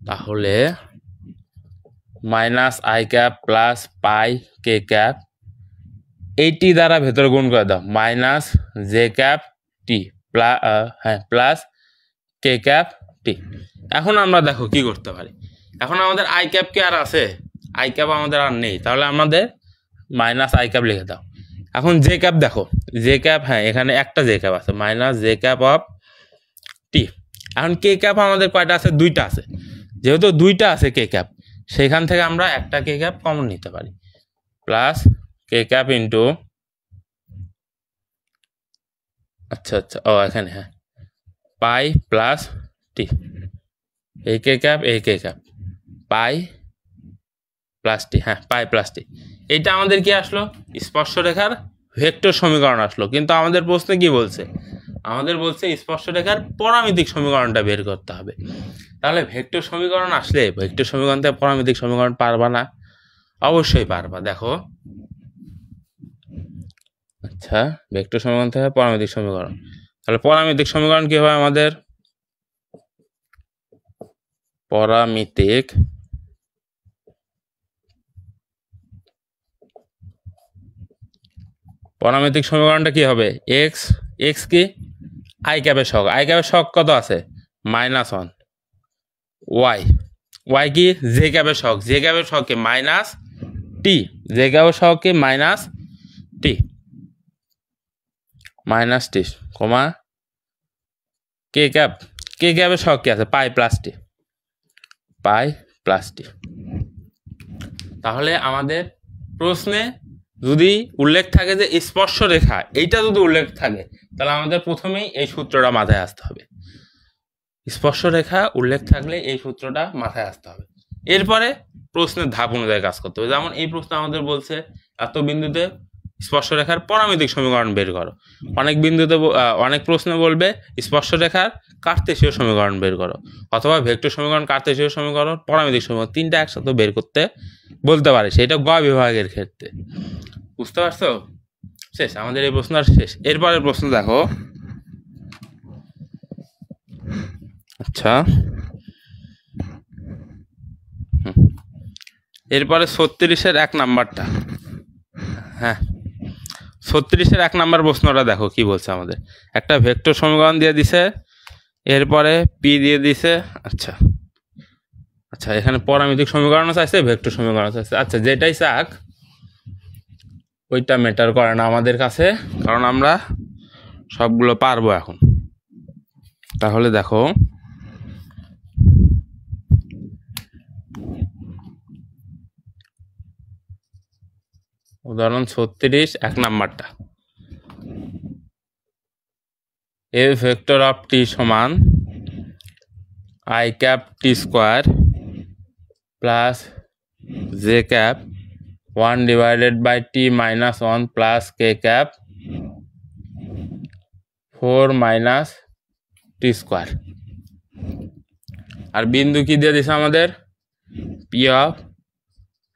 তাহলে minus i cap plus pi k cap এইটি দ্বারা ভেতরে গুণ করে দাও, minus j cap t plus k cap t. এখন আমরা দেখো কি করতে পারি। এখন আমাদের আই ক্যাপ কি আর আছে? আই ক্যাপ আমাদের আর নেই, তাহলে আমাদের মাইনাস আই ক্যাপ লিখে দাও। এখন জে ক্যাপ দেখো, জে ক্যাপ, হ্যাঁ এখানে একটা জে ক্যাপ আছে, মাইনাস জে ক্যাপ অফ টি। এখন কে ক্যাপ আমাদের কয়টা আছে? দুইটা আছে। যেহেতু দুইটা আছে কে ক্যাপ, সেখান থেকে আমরা একটা কে ক্যাপ কমন নিতে পারি, প্লাস কে ক্যাপ ইন্টু, আচ্ছা ও এখানে হ্যাঁ, পাই প্লাস টি, এই কে ক্যাপ পাই প্লাস টি, হ্যাঁ পাই প্লাস টি। এইটা আমাদের কি আসলো? স্পর্শরেখার ভেক্টর সমীকরণ আসলো। কিন্তু আমাদের প্রশ্নে কি বলছে? আমাদের বলছে স্পর্শরেখার পরামিতিক সমীকরণটা বের করতে হবে। তাহলে ভেক্টর সমীকরণ আসলে ভেক্টর সমীকরণ থেকে পরামিতিক সমীকরণ পারবা না? অবশ্যই পারবা। দেখো, আচ্ছা ভেক্টর সমীকরণ থেকে পরামিতিক সমীকরণ, তাহলে পরামিতিক সমীকরণ কি হবে আমাদের? পরামিতিক সমীকরণটা কি হবে? এক্স কি আই ক্যাপের সহগ, আই ক্যাপের সহগ কত আছে? -1। ওয়াই কি জে ক্যাপের সহগ, জে ক্যাপের সহগ কি মাইনাস টি, জে ক্যাপের সহগ কি মাইনাস টি কমা কে ক্যাপের সহগ কি আছে? পাই প্লাস টি। তাহলে আমাদের প্রশ্নে যদি উল্লেখ থাকে যে স্পর্শরেখা, এইটা যদি উল্লেখ থাকে, তাহলে আমাদের প্রথমেই এই সূত্রটা মাথায় আসতে হবে। স্পর্শরেখা উল্লেখ থাকলে এই সূত্রটা মাথায় আসতে হবে। এরপরে প্রশ্নের ধাপ অনুযায়ী কাজ করতে হবে। যেমন এই প্রশ্ন আমাদের বলছে এত বিন্দুতে স্পর্শরেখার পরামিতিক সমীকরণ বের করো। অনেক প্রশ্নে বলবে স্পর্শরেখার কার্তেশীয় সমীকরণ বের করো, অথবা ভেক্টর সমীকরণ, কার্তেশীয় সমীকরণ, পরামিতিক সমীকরণ, তিনটা একসাথে বের করতে বলতে পারে, সেটা গ বিভাগের ক্ষেত্রে। বুঝতে পারছো? শেষ আমাদের এই প্রশ্ন আর শেষ। এরপরের প্রশ্ন দেখো, আচ্ছা এরপরে 36-এর 1 নাম্বারটা, হ্যাঁ 36-এর 1 নাম্বার প্রশ্নটা দেখো কি বলছে আমাদের। একটা ভেক্টর সমীকরণ দিয়ে দিছে, এরপরে পি দিয়ে দিছে। আচ্ছা এখানে পরামিতিক সমীকরণও চাইছে, ভেক্টর সমীকরণ চাইছে। আচ্ছা যেটাই চাক ওইটা ম্যাটার করে না আমাদের কাছে, কারণ আমরা সবগুলো পারবো এখন। তাহলে দেখো উদাহরণ 36 1 নাম্বারটা, এ ভেক্টর অফ টি সমান i cap t square plus j cap 1/t-1 plus k cap 4 minus t square. আর বিন্দু কি দিয়ে দিছে আমাদের? P of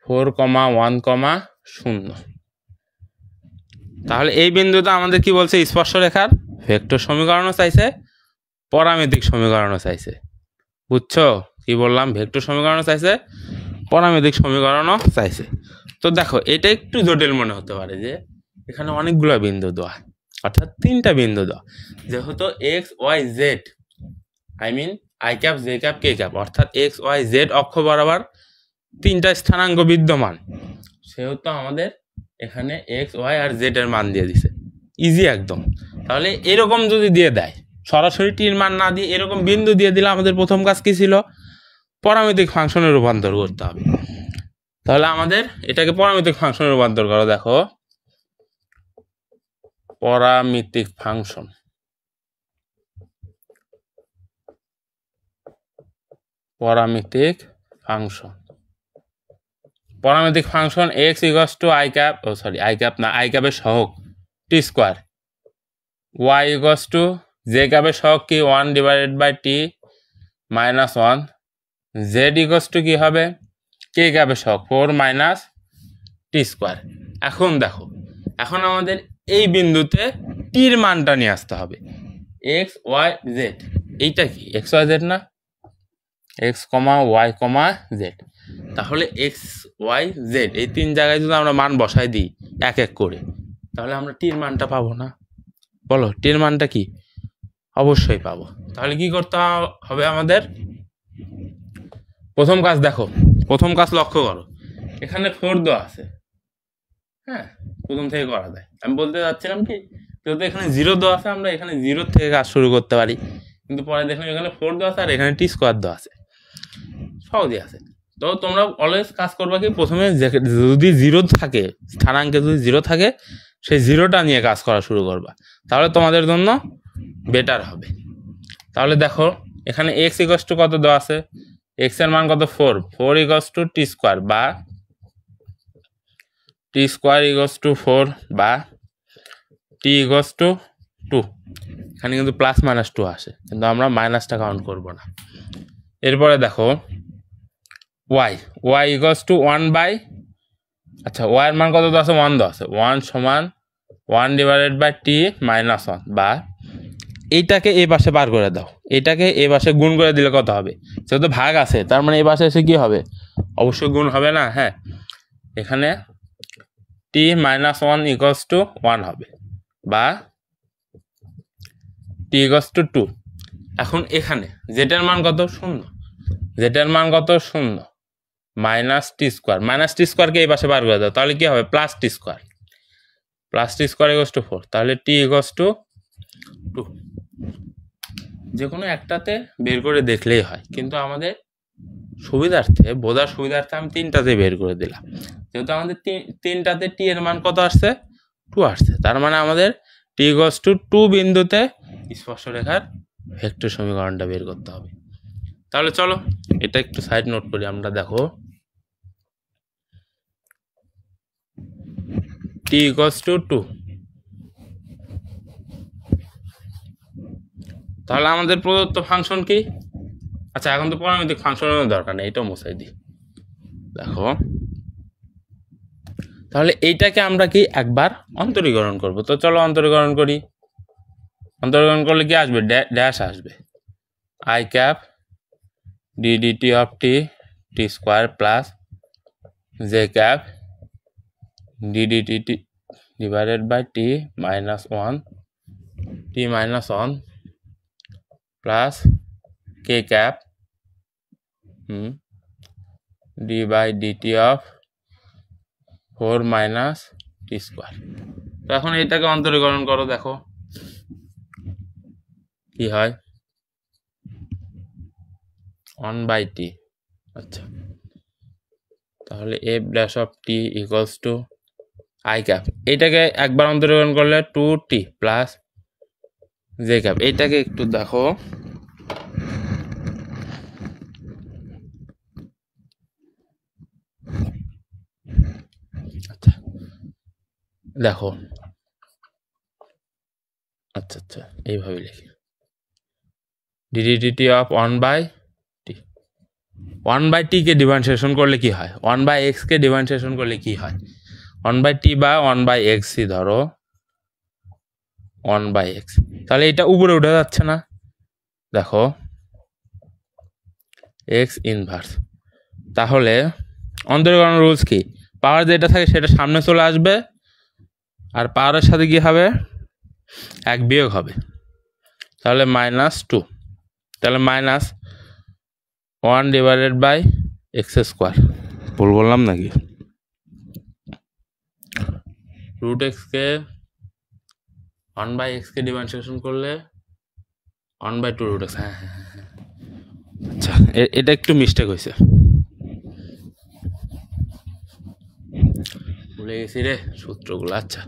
4,1,0। তাহলে এই বিন্দুটা আমাদের কি বলছে? স্পর্শরেখার ভেক্টর সমীকরণও চাইছে, পরামিতিক সমীকরণও চাইছে। বুঝছো কি বললাম? ভেক্টর সমীকরণও চাইছে, পরামিতিক সমীকরণও চাইছে। তো দেখো এটা একটু জটিল মনে হতে পারে যে এখানে অনেকগুলো বিন্দু দেওয়া, অর্থাৎ 3টা বিন্দু দেওয়া। যেহেতু x y z, i cap j cap k cap, অর্থাৎ এক্স ওয়াই জেড অক্ষ বরাবর 3টা স্থানাঙ্ক বিদ্যমান, সেহেতু আমাদের এখানে এক্স ওয়াই আর জেড এর মান দিয়ে দিছে, ইজি একদম। তাহলে এরকম যদি দিয়ে দেয়, সরাসরি টির মান না দিয়ে এরকম বিন্দু দিয়ে দিলে আমাদের প্রথম কাজ কি ছিল? পরামিতিক ফাংশনে রূপান্তর করতে হবে। তাহলে আমাদের এটাকে পরামিতিক ফাংশনে রূপান্তর করো। দেখো পরামিতিক ফাংশন, পরামিতিক ফাংশন, পরামিতিক function x equals to i cap, oh sorry i cap না, আই ক্যাপের সহগ t square, y equals to j ক্যাপের সহগ কি 1/t minus 1, Z equals two কি হবে কে ক্যাপের সহগ 4 মাইনাস টি স্কোয়ার। এখন দেখো, এখন আমাদের এই বিন্দুতে টির মানটা নিয়ে আসতে হবে, এক্স ওয়াই জেড। এইটা কি এক্স ওয়াই জেড না, x comma y comma z. তাহলে এক্স ওয়াই জেড এই তিন জায়গায় যদি আমরা মান বসাই দিই এক এক করে, তাহলে আমরা টির মানটা পাবো না? বলো টির মানটা কি? অবশ্যই পাবো। তাহলে কি করতে হবে আমাদের? প্রথম কাজ দেখো, প্রথম কাজ লক্ষ্য করো, এখানে 4 দেওয়া আছে, হ্যাঁ প্রথম থেকে করা যায়। আমি বলতে চাচ্ছিলাম কি, যেহেতু এখানে 0 দেওয়া আছে, আমরা এখানে 0 থেকে কাজ শুরু করতে পারি, কিন্তু পরে দেখলাম এখানে 4 দেওয়া আছে আর এখানে টি স্কোয়ার দেওয়া আছে, সহজই আছে। তো তোমরা অলওয়েজ কাজ করবা কি, প্রথমে যদি 0 থাকে, স্থানাঙ্কে যদি 0 থাকে, সেই 0টা নিয়ে কাজ করা শুরু করবা, তাহলে তোমাদের জন্য বেটার হবে। তাহলে দেখো এখানে এক্স ইকুয়ালস টু কত দেওয়া আছে, এক্স এর মান কত 4 ইকুয়ালস টু টি স্কোয়ার, বা টি স্কোয়ার ইকুয়ালস টু 4 বা টি ইকুয়ালস টু 2। এখানে কিন্তু প্লাস মাইনাস 2 আসে, কিন্তু আমরা মাইনাসটা কাউন্ট করব না। এরপরে দেখো y, y equals to 1 by, আচ্ছা ওয়াই এর মান কত দেওয়া আছে 1 দেওয়া আছে, 1 সমান 1/t মাইনাস 1, বা এইটাকে এই পাশে বার করে দাও, এটাকে এই পাশে গুণ করে দিলে কত হবে? যেহেতু ভাগ আছে তার মানে এই পাশে এসে কি হবে? অবশ্যই গুণ হবে না, হ্যাঁ এখানে t মাইনাস 1 ইকুয়ালস টু 1 হবে, বা t ইকুয়ালস টু 2। এখন এখানে জেটার মান কত 0, জেটার মান কত 0, মাইনাস টি স্কোয়ার, মাইনাস টি স্কোয়ারকে এই পাশে বার করে দাও, তাহলে কি হবে plus T square, plus T square equals to 4, তাহলে t ইকুয়ালস টু 2। যে কোনো একটাতে বের করে দেখলেই হয়, কিন্তু আমাদের সুবিধার্থে, বোঝার সুবিধার্থে আমি তিনটাতে বের করে দিলাম। যেহেতু আমাদের তিনটাতে টি এর মান কত আসছে 2 আসছে, তার মানে আমাদের টি ইকুয়ালস টু 2 বিন্দুতে স্পর্শরেখার ভেক্টর সমীকরণটা বের করতে হবে। তাহলে চলো এটা একটু সাইড নোট করি আমরা। দেখো টি ইকুয়ালস টু 2, তাহলে আমাদের প্রদত্ত ফাংশন কি? আচ্ছা এখন তো পরামিতিক ফাংশনের দরকার নেই, এটাও মুছাই দিই। দেখো তাহলে এইটাকে আমরা কি একবার অন্তরীকরণ করব, তো চলো অন্তরীকরণ করি। অন্তরীকরণ করলে কি আসবে? ড্যাশ আসবে, i cap ddt of t t square plus j cap ddt divided by t minus 1 t minus 1 plus k cap d by dt of 4 minus t square. তো এখন এইটাকে অন্তরীকরণ করো, দেখো কি হয় 1/t। আচ্ছা তাহলে F dash of T equals to i cap, এইটাকে একবার অন্তরীকরণ করলে 2t প্লাস জে ক্যাপ। এইটাকে একটু দেখো, আচ্ছা দেখো, আচ্ছা আচ্ছা এইভাবে লিখি DDT of 1/t, 1/t K differentiation করলে কি হয়? 1/x কে ডিফারেন্সিয়েশন করলে কি হয়? 1/t বা 1/x ধরো 1/x, তাহলে এটা উপরে উঠে যাচ্ছে না? দেখো x ইনভার্স। তাহলে অন্তরীকরণ রুলস কি? পাওয়ার যেটা থাকে সেটা সামনে চলে আসবে, আর পাওয়ারের সাথে কি হবে? 1 বিয়োগ হবে, তাহলে -2, তাহলে -1/x স্কোয়ার। ভুল বললাম নাকি? √x কে 1/x কে ডিফারেন্সিয়েশন করলে 1/2 √x। হ্যাঁ হ্যাঁ হ্যাঁ, আচ্ছা এটা একটু মিস্টেক হয়েছে। ভুলে গেছি রে সূত্রগুলো। আচ্ছা,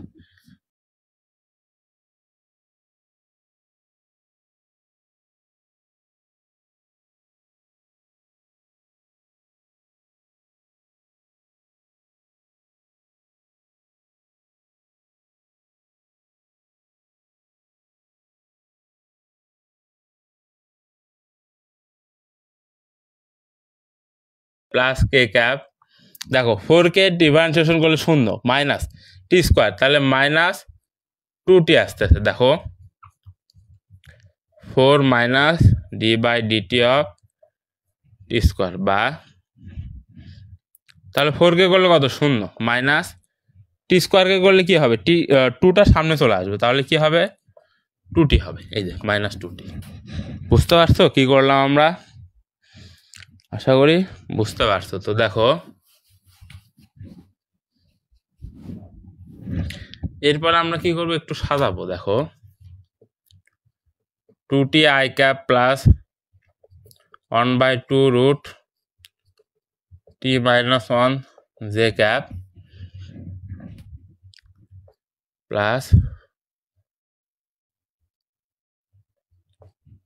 প্লাস কে ক্যাপ, দেখো 4কে ডিফারেন্সিয়েশন করলে 0 মাইনাস টি স্কোয়ার, তাহলে মাইনাস 2t আসতেছে। দেখো 4 minus d by dt of t square, বা তাহলে 4কে করলে কত 0 মাইনাস টি স্কোয়ারকে করলে কি হবে, টি 2টা সামনে চলে আসবে, তাহলে কি হবে 2t হবে। এই যে মাইনাস 2t। বুঝতে পারছো কি করলাম আমরা? আশা করি বুঝতে পারছো। তো দেখো এরপর আমরা কি করবো, একটু সাজাবো। দেখো 2t i cap plus 1/2 root t minus 1 j cap plus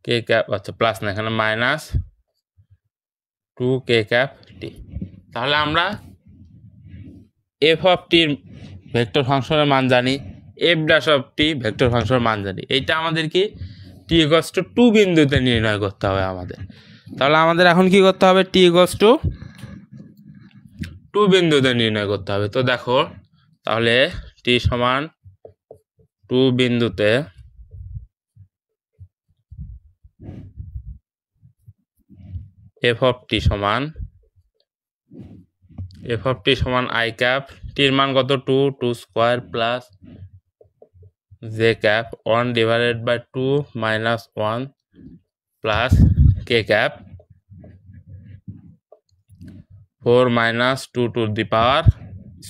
k cap, আচ্ছা প্লাস না, এখানে মাইনাস 2 কে ক্যাপ টি। তাহলে আমরা এফ অফ টির ভেক্টর ফাংশনের মান জানি, F dash of t vector ফাংশনের মান জানি। এইটা আমাদের কি টি ইকুয়ালস টু 2 বিন্দুতে নির্ণয় করতে হবে আমাদের। তাহলে আমাদের এখন কি করতে হবে, টি ইকুয়ালস টু 2 বিন্দুতে নির্ণয় করতে হবে। তো দেখো তাহলে টি সমান 2 বিন্দুতে এফ অফ টি সমান আই ক্যাপ, টির মান কত 2 square plus j cap 1/2 minus 1 plus k cap 4 minus 2 to the power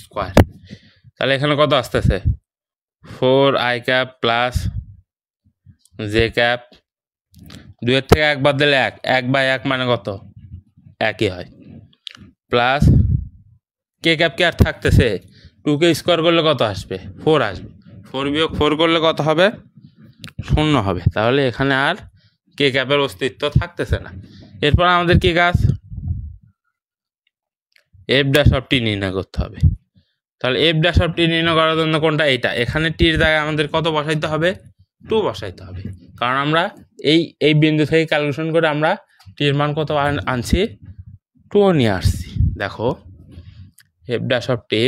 square. তাহলে এখানে কত আসতেছে 4 i cap plus j cap, 2-এর থেকে 1 বাদ দিলে 1/1 মানে কত, 1ই হয়, প্লাস কে ক্যাপ কি আর থাকতেছে, 2কে স্কোয়ার করলে কত আসবে 4 আসবে, 4 বিয়োগ 4 করলে কত হবে 0 হবে। তাহলে এখানে আর কে ক্যাপের অস্তিত্ব থাকতেছে না। এরপর আমাদের কি কাজ, এফ ড্যাশ অফ টি নির্ণয় করতে হবে। তাহলে এফ ড্যাশ অফ টি নির্ণয় করার জন্য কোনটা, এইটা, এখানে টির জায়গায় আমাদের কত বসাইতে হবে 2 বসাইতে হবে, কারণ আমরা এই বিন্দু থেকে ক্যালকুলেশন করে আমরা টির মান কত আনছি 2 নিয়ে আসছি। দেখো f dash of t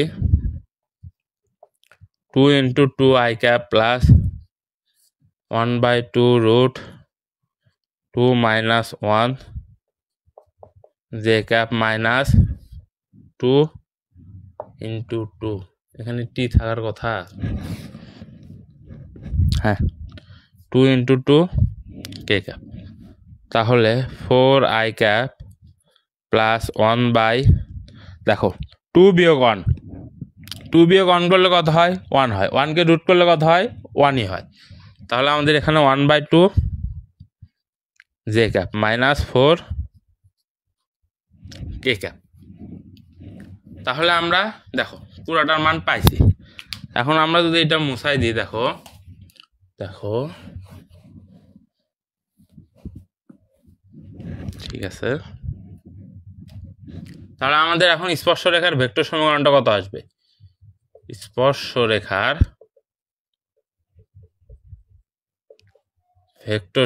2 into 2 i cap plus 1/2 root 2 minus 1 j cap minus 2 into 2, এখানে টি থাকার কথা, হ্যাঁ 2 ইন্টু 2 কে ক্যাপ। তাহলে 4 আই ক্যাপ প্লাস 1 বাই, দেখো 2 বিয়োগ 1, 2 বিয়োগ 1 করলে কত হয় 1 হয়, 1কে রুট করলে কত হয় 1ই হয়। তাহলে আমাদের এখানে 1/2 j cap minus 4 k cap. তাহলে আমরা দেখো পুরাটার মান পাইছি। এখন আমরা যদি এটা মুছাই দিই, দেখো ঠিক আছে, তাহলে আমাদের এখন স্পর্শরেখার ভেক্টর সমীকরণটা কত আসবে, স্পর্শরেখার ভেক্টর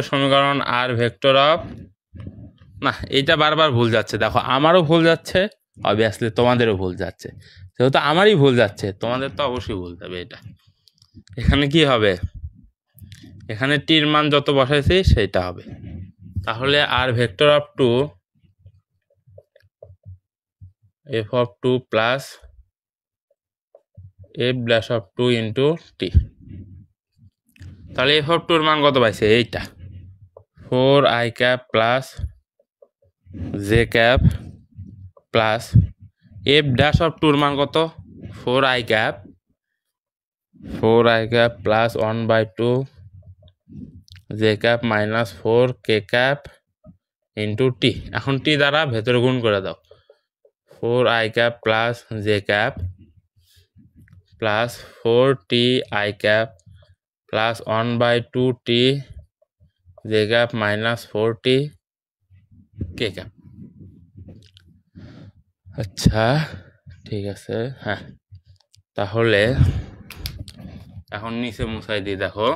সমীকরণ আর ভেক্টর অফ, না এইটা বারবার ভুল যাচ্ছে, দেখো আমারও ভুল যাচ্ছে, অবভিয়াসলি তোমাদেরও ভুল যাচ্ছে, যেহেতু আমারই ভুল যাচ্ছে তোমাদের তো অবশ্যই ভুল যাবে। এটা এখানে কি হবে, এখানে টির মান যত বসাইছি সেইটা হবে। তাহলে আর vector of 2 f of 2 plus f dash of 2 into t. তাহলে এফ অফ 2 এর মান কত পাইছে, এইটা 4 i cap plus j cap plus f dash of 2 এর মান কত 4 i cap plus 1/2 j cap minus 4 k cap into t. এখন টি দ্বারা ভেতরে গুণ করে দাও, 4 i cap plus j cap plus 4 t i cap plus 1/2 t j cap minus 4 t k cap. আচ্ছা ঠিক আছে, হ্যাঁ তাহলে এখন নিচে মুছাই দিই, দেখো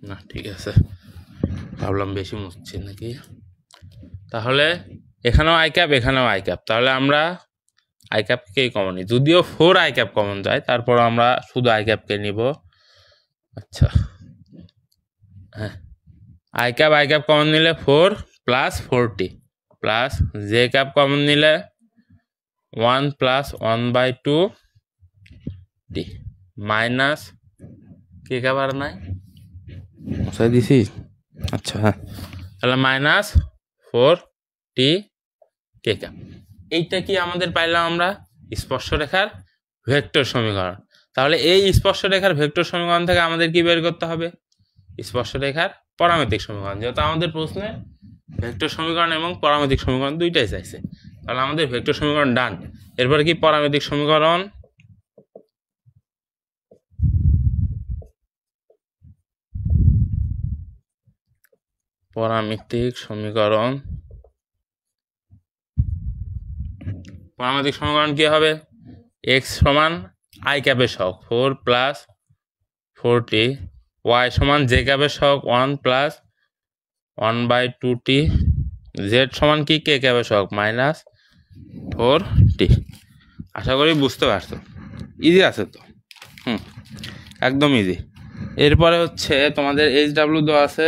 না ঠিক আছে, ভাবলাম বেশি মুছছি নাকি। তাহলে এখানেও আই ক্যাপ এখানেও আই ক্যাপ, তাহলে আমরা আই ক্যাপকেই কমন নিই, যদিও 4 আই ক্যাপ কমন যায়, তারপর আমরা শুধু আই ক্যাপকে নিব। আচ্ছা হ্যাঁ, আই ক্যাপ কমন নিলে 4 plus 4t plus j cap common নিলে 1 প্লাস 1/2 টি মাইনাস কে ক্যাপ আর নাই মশাই দিছি। আচ্ছা হ্যাঁ, তাহলে মাইনাস 4 টি কে ক্যাপ। এইটা কি আমাদের পাইলাম আমরা স্পর্শরেখার ভেক্টর সমীকরণ। তাহলে এই স্পর্শরেখার ভেক্টর সমীকরণ থেকে আমাদের কি বের করতে হবে, স্পর্শরেখার পরামিতিক সমীকরণ। যেহেতু আমাদের প্রশ্নে ভেক্টর সমীকরণ এবং পরামিতিক সমীকরণ দুইটাই চাইছে, তাহলে আমাদের ভেক্টর সমীকরণ ডান। এরপরে কি পরামিতিক সমীকরণ, পরামিতিক সমীকরণ কি হবে, এক্স সমান আই ক্যাপের সহগ 4 প্লাস 4t, ওয়াই সমান জে ক্যাপের সহগ 1 প্লাস 1/2 টি, জেড সমান কি কে ক্যাপের সহগ মাইনাস 4t। আশা করি বুঝতে পারছো, ইজি আছে তো, একদম ইজি। এরপরে হচ্ছে তোমাদের HW দেওয়া আছে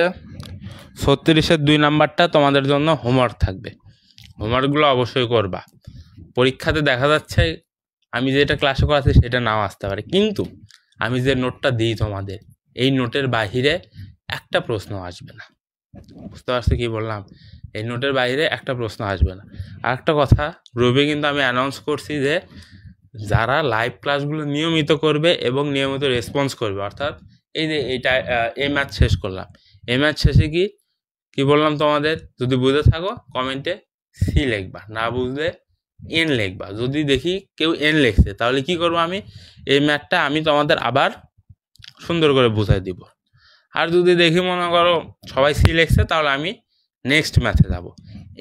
36-এর 2 নাম্বারটা তোমাদের জন্য হোমওয়ার্ক থাকবে, হোমওয়ার্কগুলো অবশ্যই করবা। পরীক্ষাতে দেখা যাচ্ছে আমি যেটা ক্লাসে করাচ্ছি সেটা নাও আসতে পারে, কিন্তু আমি যে নোটটা দিই তোমাদের, এই নোটের বাহিরে একটা প্রশ্ন আসবে না। বুঝতে পারছো কি বললাম, এই নোটের বাইরে একটা প্রশ্ন আসবে না। আর একটা কথা, গ্রুপে কিন্তু আমি অ্যানাউন্স করছি যে যারা লাইভ ক্লাসগুলো নিয়মিত করবে এবং নিয়মিত রেসপন্স করবে, অর্থাৎ এই যে এই ম্যাথ শেষ করলাম, এই ম্যাথ শেষে কি বললাম তোমাদের, যদি বুঝে থাকো কমেন্টে সি লিখবা, না বুঝলে এন লিখবা। যদি দেখি কেউ এন লিখছে তাহলে কি করবো, আমি এই ম্যাথটা আমি তোমাদের আবার সুন্দর করে বুঝাই দিব। আর যদি দেখি মনে করো সবাই সি লিখছে তাহলে আমি নেক্সট ম্যাথে যাব।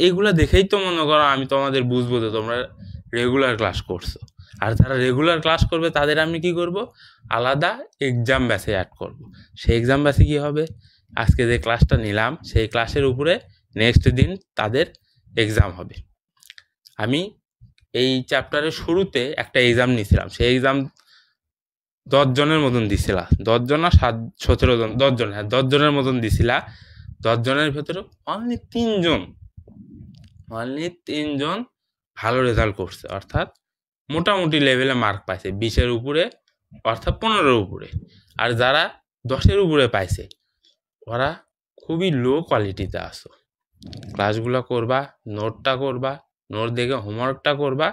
এইগুলো দেখেই তো মনে করো আমি তোমাদের বুঝবো যে তোমরা রেগুলার ক্লাস করছো। আর যারা রেগুলার ক্লাস করবে তাদের আমি কি করব, আলাদা এক্সাম ব্যাচে অ্যাড করব। সেই এক্সাম ব্যাচে কি হবে, আজকে যে ক্লাসটা নিলাম সেই ক্লাসের উপরে নেক্সট দিন তাদের এক্সাম হবে। আমি এই চ্যাপ্টারের শুরুতে একটা এক্সাম নিয়েছিলাম, সেই এক্সাম 10 জনের মতন দিছিলা, 10 জন না 17 জন, 10 জন, হ্যাঁ 10 জনের মতন দিছিলা। 10 জনের ভেতরে অনলি 3 জন ভালো রেজাল্ট করছে, অর্থাৎ মোটামুটি লেভেলে মার্ক পাইছে 20-এর উপরে, অর্থাৎ 15-এর উপরে। আর যারা 10-এর উপরে পাইছে ওরা খুবই লো কোয়ালিটিতে আসো। ক্লাসগুলো করবা, নোটটা করবা, নোট দেখে হোমওয়ার্কটা করবা,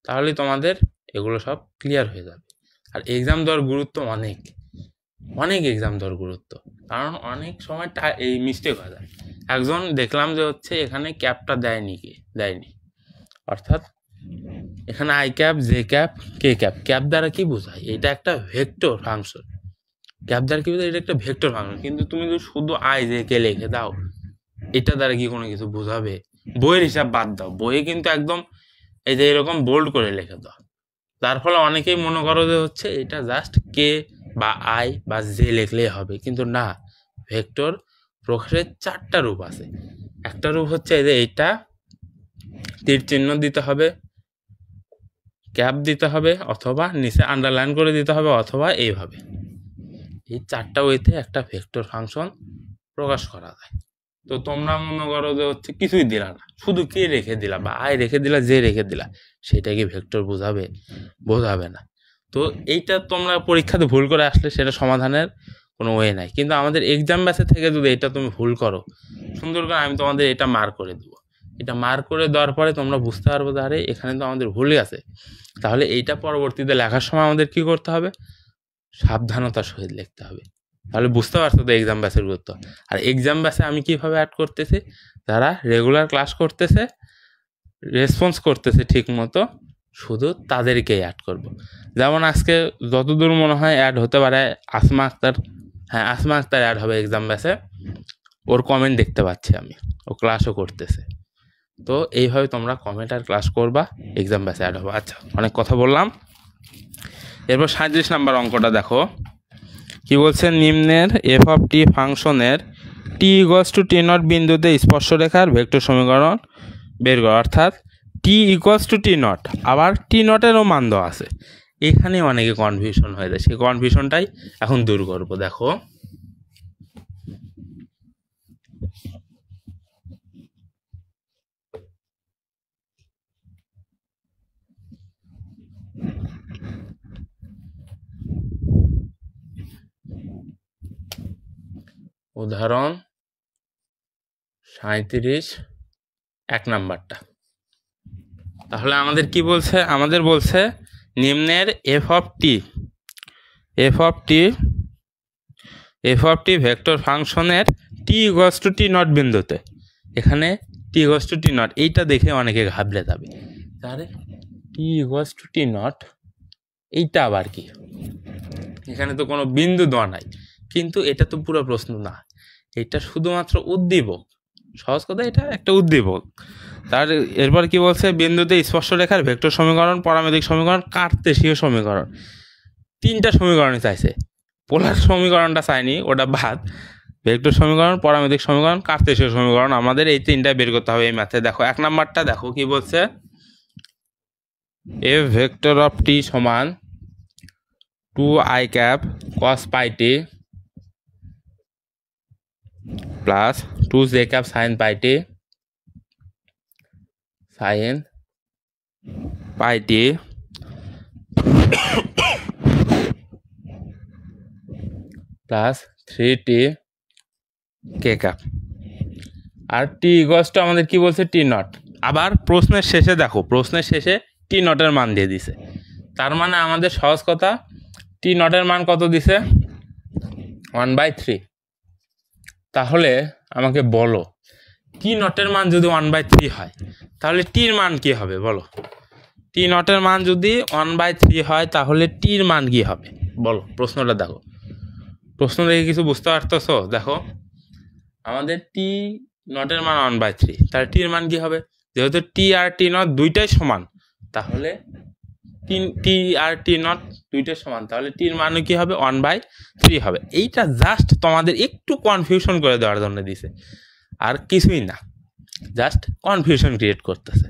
তাহলে তোমাদের এগুলো সব ক্লিয়ার হয়ে যাবে। আর এক্সাম দেওয়ার গুরুত্ব অনেক এক্সাম দেওয়ার গুরুত্ব, কারণ অনেক সময় এই মিস্টেক হয়ে যায়। একজন দেখলাম যে হচ্ছে এখানে ক্যাপটা দেয়নি, অর্থাৎ এখানে I cap j cap k cap, cap দ্বারা কি বোঝায়, এটা একটা ভেক্টর ফাংশন। ক্যাপ দ্বারা কি বোঝায়, এটা একটা ভেক্টর ফাংশন। কিন্তু তুমি যদি শুধু আই জে কে লিখে দাও, এটা দ্বারা কি কোনো কিছু বোঝাবে? বইয়ের হিসাব বাদ দাও, বইয়ে কিন্তু একদম এই যে এরকম বোল্ড করে লিখে দাও। তার ফলে অনেকেই মনে করো যে হচ্ছে এটা জাস্ট কে বা আই বা জে লিখলেই হবে, কিন্তু না, ভেক্টর প্রকাশের 4টা রূপ আছে। একটা রূপ হচ্ছে এই যে এইটা তীর চিহ্ন দিতে হবে, ক্যাপ দিতে হবে, অথবা নিচে আন্ডারলাইন করে দিতে হবে, অথবা এইভাবে। এই 4টা ওয়েতে একটা ভেক্টর ফাংশন প্রকাশ করা যায়। তো তোমরা মনে করো যে হচ্ছে কিছুই দিলা না, শুধু কে রেখে দিলা বা আই রেখে দিলা, জে রেখে দিলা, সেটা কি ভেক্টর বোঝাবে না। তো এইটা তোমরা পরীক্ষাতে ভুল করে আসলে সেটা সমাধানের কোনো ওয়ে নাই। কিন্তু আমাদের এক্সাম ব্যাচে থেকে যদি এটা তুমি ভুল করো, সুন্দর করে আমি তোমাদের এটা মার্ক করে দেবো এটা মার্ক করে দেওয়ার পরে তোমরা বুঝতে পারবো যে আরে এখানে তো আমাদের ভুলই আছে। তাহলে এইটা পরবর্তীতে লেখার সময় আমাদের কি করতে হবে, সাবধানতার সহিত লিখতে হবে। তাহলে বুঝতে পারছো তো এক্সাম ব্যাচের গুরুত্ব। আর এক্সাম ব্যাচে আমি কিভাবে অ্যাড করতেছি, যারা রেগুলার ক্লাস করতেছে, রেসপন্স করতেছে ঠিক মতো, শুধু তাদেরকেই অ্যাড করব। যেমন আজকে যতদূর মনে হয় অ্যাড হতে পারে আসমা আক্তার, হ্যাঁ আসমা আক্তার অ্যাড হবে এক্সাম ব্যাচে, ওর কমেন্ট দেখতে পাচ্ছি আমি, ও ক্লাসও করতেছে। তো এইভাবে তোমরা কমেন্ট আর ক্লাস করবা, এক্সাম ব্যাচে অ্যাড হবে। আচ্ছা অনেক কথা বললাম, এরপর 37 নম্বর অঙ্কটা দেখো কি বলছে, নিম্নের এফ অফ টি ফাংশনের টি ইকুয়ালস টু টি নট বিন্দুতে স্পর্শরেখার ভেক্টর সমীকরণ বের করো। অর্থাৎ টি ইকুয়ালস টু টি নট, আবার টি নটেরও মান দেওয়া আছে। এখানে অনেকে কনফিউশন হয়ে যায়, সেই কনফিউশনটাই এখন দূর করব। দেখো উদাহরণ 37 1 নাম্বারটা। তাহলে আমাদের কি বলছে, আমাদের বলছে নিম্নের এফ অফ টি ভেক্টর ফাংশনের টি ইকুয়ালস টু টি নট বিন্দুতে, এখানে টি ইকুয়ালস টু টি নট, এইটা দেখে অনেকে ঘাবড়ে যাবে, তাহলে টি ইকুয়ালস টু টি নট এইটা আবার কি, এখানে তো কোনো বিন্দু দেওয়া নাই, কিন্তু এটা তো পুরো প্রশ্ন না, এটা শুধুমাত্র উদ্দীপক, সহজ কথা এটা একটা উদ্দীপক। তার এরপর কি বলছে, বিন্দুতে স্পর্শরেখার ভেক্টর সমীকরণ, পরামিতিক সমীকরণ, কার্তেশীয় সমীকরণ, 3টা সমীকরণই চাইছে, পোলার সমীকরণটা চাইনি, ওটা বাদ। ভেক্টর সমীকরণ, পরামিতিক সমীকরণ, কার্তেশীয় সমীকরণ, আমাদের এই 3টা বের করতে হবে এই ম্যাথে। দেখো 1 নাম্বারটা দেখো কি বলছে, এফ ভেক্টর অফ টি সমান 2i cap cos pi t plus 2j cap sin pi t plus 3t k cap, আর টি ইকুয়ালস টু আমাদের কি বলছে, টি নট। আবার প্রশ্নের শেষে দেখো, প্রশ্নের শেষে টি নটের মান দিয়ে দিছে, তার মানে আমাদের সহজ কথা টি নটের মান কত দিছে, 1/3। তাহলে আমাকে বলো টি নটের মান যদি 1/3 হয় তাহলে টির মান কি হবে বলো, টি নটের মান যদি 1/3 হয় তাহলে টির মান কি হবে বলো, প্রশ্নটা দেখো, প্রশ্ন দেখে কিছু বুঝতে পারতেছো? দেখো আমাদের টি নটের মান 1/3, তাহলে টির মান কি হবে, যেহেতু টি আর টি নট দুইটাই সমান, তাহলে টি আর টি নট দুইটাই সমান, তাহলে টির মানও কি হবে, 1/3 হবে। এইটা জাস্ট তোমাদের একটু কনফিউশন করে দেওয়ার জন্য দিছে, আর কিছুই না, জাস্ট কনফিউশন ক্রিয়েট করতেছে।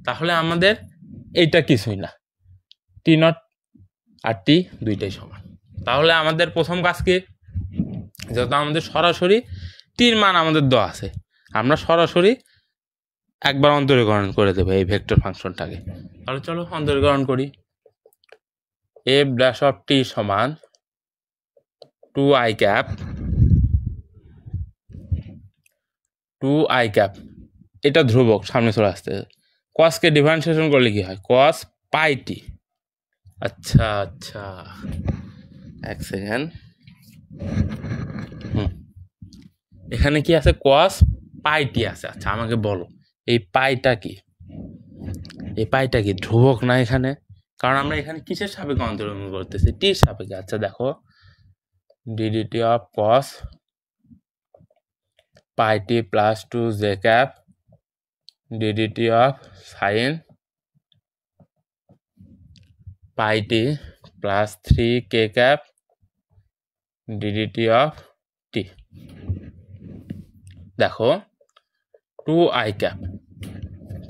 তাহলে আমাদের এইটা কিছুই না, টি নট আর টি দুইটাই সমান। তাহলে আমাদের প্রথম কাজ কি, যেহেতু আমাদের সরাসরি টির মান আমাদের দেওয়া আছে, আমরা সরাসরি একবার অন্তরীকরণ করে দেবো এই ভেক্টর ফাংশনটাকে। তাহলে চলো অন্তরীকরণ করি, এফ ড্যাশ অফ টি সমান 2i ক্যাপ, এটা ধ্রুবক সামনে চলে আসতে, কসকে ডিফারেন্সিয়েশন করলে কি হয়, cos pi t। আচ্ছা এক সেকেন্ড, এখানে কি আছে, cos pi t আছে। আচ্ছা আমাকে বলো এই পাইটা কি, এই পাইটা কি ধ্রুবক না এখানে, কারণ আমরা এখানে কিসের সাপেক্ষে অন্তরীকরণ করতেছি, টির সাপেক্ষে। আচ্ছা দেখো ddt of cos pi t plus 2j cap ddt of sin pi t plus 3k cap ddt of t। দেখো 2i ক্যাপ,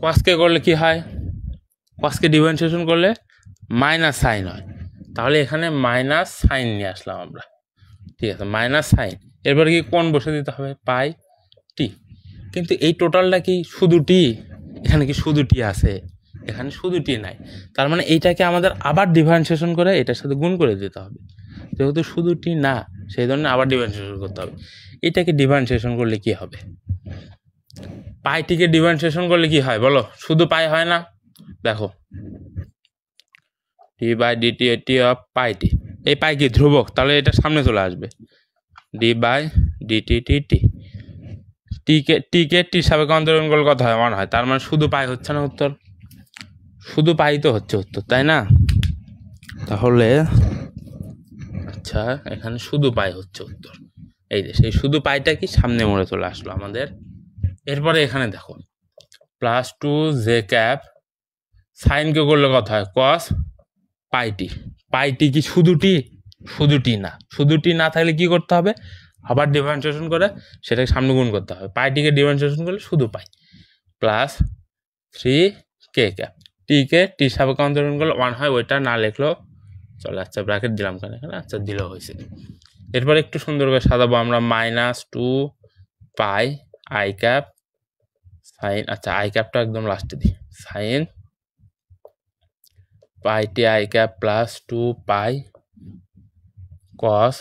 কসকে করলে কি হয়, কসকে ডিফারেন্সিয়েশন করলে মাইনাস সাইন হয়, তাহলে এখানে মাইনাস সাইন নিয়ে আসলাম আমরা, ঠিক আছে, মাইনাস সাইন, এরপরে কি কোণ বসে দিতে হবে পাই টি। কিন্তু এই টোটালটা কি শুধু টি, এখানে কি শুধু টি আছে, এখানে শুধু টি নাই, তার মানে এইটাকে আমাদের আবার ডিফারেন্সিয়েশন করে এটার সাথে গুণ করে দিতে হবে, যেহেতু শুধু টি না সেই জন্য আবার ডিফারেন্সিয়েশন করতে হবে। এটাকে ডিফারেন্সিয়েশন করলে কি হবে, পাইটিকে ডিফারেন্সিয়েশন করলে কি হয় বলো? শুধু পাই হয় না? দেখো ডি বাই ডিটি এটি অফ পাইটি, এই পাই কি ধ্রুবক, তাহলে এটা সামনে চলে আসবে ডি বাই ডিটি টি টিকে টির সাপেক্ষে অন্তরণ করলে কত হয়? 1 হয়। তার মানে শুধু পাই হচ্ছে না উত্তর? শুধু পাই তো হচ্ছে উত্তর, তাই না? তাহলে আচ্ছা এখানে শুধু পাই হচ্ছে উত্তর। এই যে সেই শুধু পাইটা কি সামনে মোড়ে চলে আসলো আমাদের। এরপরে এখানে দেখো +2 জে ক্যাপ সাইনকে করলে কত হয়? কস পাইটি। পাইটি কি শুধু টি? শুধু টি না। শুধু টি না থাকলে কি করতে হবে? আবার ডিফারেন্সিয়েশন করে সেটাকে সামনে গুণ করতে হবে। পাইটিকে ডিফারেন্সিয়েশন করলে শুধু পাই +3 কে ক্যাপ। টিকে টির সাপেক্ষে অন্তরণ করলে 1 হয়, ওইটা না লিখলেও চলে। আচ্ছা ব্র্যাকেট দিলাম কেন এখানে? আচ্ছা দিলেও হয়েছে। এরপর একটু সুন্দর করে সাজাবো আমরা -2 পাই আই ক্যাপ সাইন, আচ্ছা আই ক্যাপটা একদম লাস্টে দিই, সাইন পাইটি আই ক্যাপ +2 পাই কস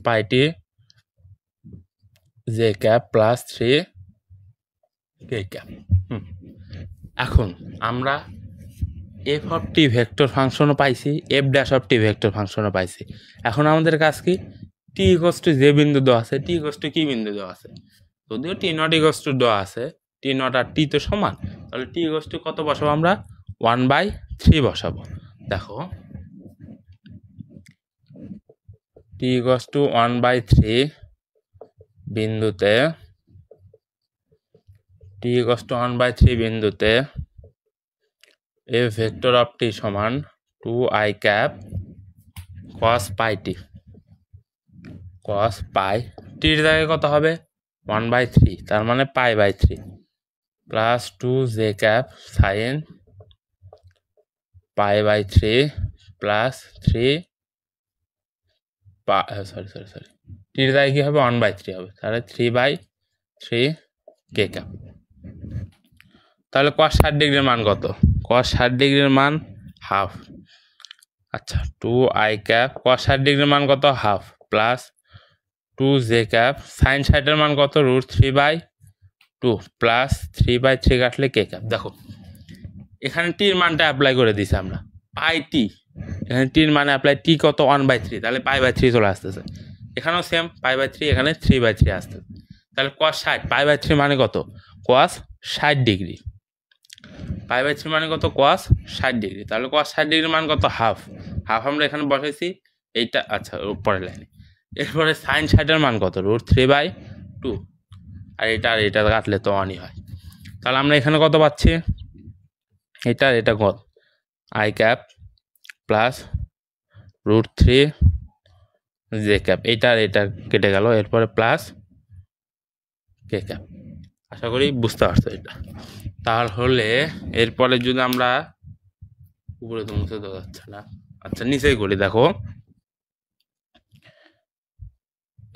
পাইটি জে ক্যাপ +3 কে ক্যাপ। এখন আমরা এফ অফ টি ভেক্টর ফাংশনও পাইছি, f dash of t vector ফাংশনও পাইছি। এখন আমাদের কাজ কি? টি ইকোয়াস টু যে বিন্দু দেওয়া আছে, টি ইকোয়াস টু কি বিন্দু দেওয়া আছে? যদিও টি নট ইকোয়াস টু দেওয়া আছে, টি নট আর টি তো সমান, তাহলে টি ইকোয়াস টু কত বসাবো আমরা? 1/3 বসাবো। দেখো টি ইকোয়াস টু 1/3 বিন্দুতে, টি ইকোয়াস টু 1/3 বিন্দুতে এ ভেক্টর অফ টি সমান 2 আই ক্যাপ কস পাই টি। কস পাই টির জায়গায় কত হবে? 1/3, তার মানে π/3 +2 জে ক্যাপ সাইন π/3 +3 সরি টির জায়গায় কি হবে? 1/3 হবে, তাহলে 3/3 কে ক্যাপ। তাহলে cos 60 ডিগ্রির মান কত? cos 60 ডিগ্রির মান হাফ। আচ্ছা 2 আই ক্যাপ cos 60 ডিগ্রির মান কত? হাফ +2 জে ক্যাপ সাইন 60 এর মান কত? √3/2 +3/3 কাটলে কে ক্যাপ। দেখো এখানে টির মানটা অ্যাপ্লাই করে দিছি আমরা, পাই টি, এখানে টির মানে অ্যাপ্লাই টি কত? 1/3, তাহলে π/3 চলে আসতেছে। এখানেও সেম π/3, এখানে 3/3 আসতেছে। তাহলে cos 60 π/3 মানে কত? cos 60 degree. π/3 মানে কত? cos 60 degree. তাহলে cos 60 ডিগ্রির মান কত? হাফ। হাফ আমরা এখানে বসাইছি, এইটা আচ্ছা পরে লাইনে। এরপরে সাইন 60 এর মান কত? √3/2, আর এটা কাটলে তো 1ই হয়। তাহলে আমরা এখানে কত পাচ্ছি? এটা কত? আই ক্যাপ +√3 জে ক্যাপ, এটা কেটে গেল, এরপরে প্লাস কে ক্যাপ। আশা করি বুঝতে পারছো এটা। তাহলে এরপরে যদি আমরা উপরে তো মুছে দেওয়া যাচ্ছে না, আচ্ছা নিচেই করি। দেখো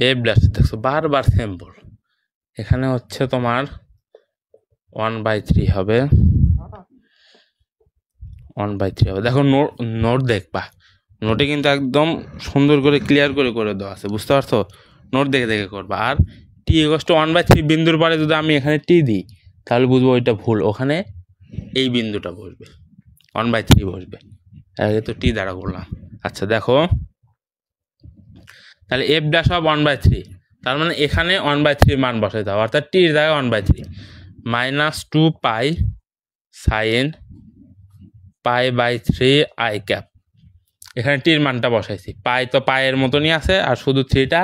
এফ ড্যাশ, দেখছো বারবার সেম বল, এখানে হচ্ছে তোমার 1/3 হবে, 1/3 হবে। দেখো নোট দেখবা, নোটে কিন্তু একদম সুন্দর করে ক্লিয়ার করে দেওয়া আছে, বুঝতে পারছো? নোট দেখে করবা। আর টি ইকুয়ালস টু 1/3 বিন্দুর পরে যদি আমি এখানে টি দিই, তাহলে বুঝবো ওইটা ভুল, ওখানে এই বিন্দুটা বসবে, 1/3 বসবে। আগে তো টি দ্বারা করলাম। আচ্ছা দেখো তাহলে এফ ড্যাশ অফ 1/3, তার মানে এখানে 1/3 মান বসাই দাও, অর্থাৎ টির জায়গায় 1/3 -2 পাই সাইন π/3 আই ক্যাপ। এখানে টির মানটা বসাইছি, পাই তো পায়ের মতনই আছে, আর শুধু 3টা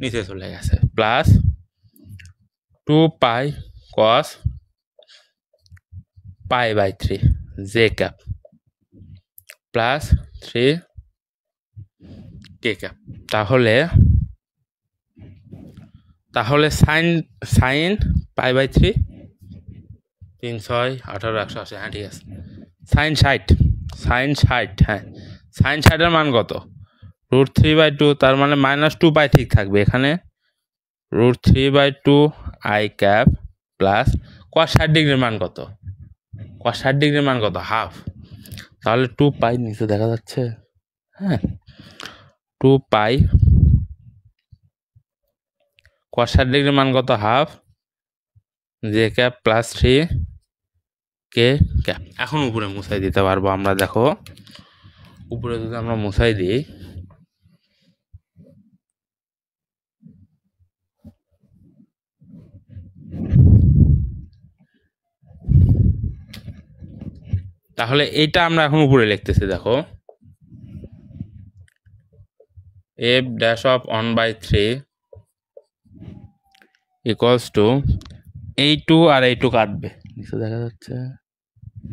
নিচে চলে গেছে, +2 পাই কস π/3 জে ক্যাপ +3 কে ক্যাপ। তাহলে সাইন π/3 3 6 18 180, হ্যাঁ ঠিক আছে। সাইন 60, হ্যাঁ সাইন 60 এর মান কত? √3/2, তার মানে -2 পাই ঠিক থাকবে এখানে, √3/2 আই ক্যাপ প্লাস cos 60 ডিগ্রির মান কত? cos 60 ডিগ্রির মান কত? হাফ। তাহলে 2 পাই নিচে দেখা যাচ্ছে, হ্যাঁ 2 পাই cos 60 ডিগ্রির মান কত হাফ জে ক্যাপ প্লাস 3 কে ক্যাপ। এখন উপরে মুছাই দিতে পারবো আমরা। দেখো উপরে যদি আমরা মুছাই দিই তাহলে এইটা আমরা এখন উপরে লিখতেছি। দেখো f dash of 1/3 equals two এই টু আর এই টু কাটবে, নিচে দেখা যাচ্ছে,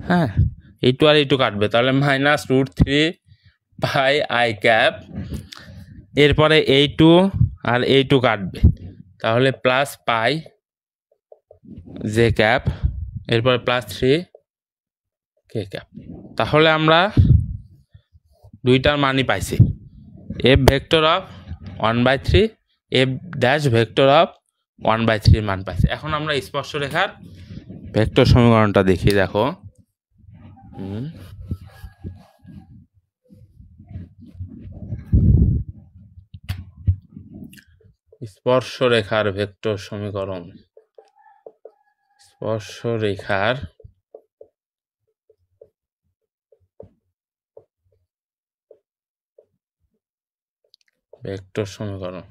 হ্যাঁ এই টু আর এই টু কাটবে, তাহলে -√3 বাই আই ক্যাপ, এরপরে এই টু আর এই টু কাটবে, তাহলে প্লাস পাই জে ক্যাপ, এরপরে প্লাস 3 কে ক্যাপ। তাহলে আমরা দুইটার মানই পাইছি, F vector of 1/3 F dash vector of 1/3 মান পাইছি। এখন আমরা স্পর্শরেখার ভেক্টর সমীকরণটা দেখি। দেখো স্পর্শরেখার ভেক্টর সমীকরণ, স্পর্শরেখার ভেক্টর সমীকরণ।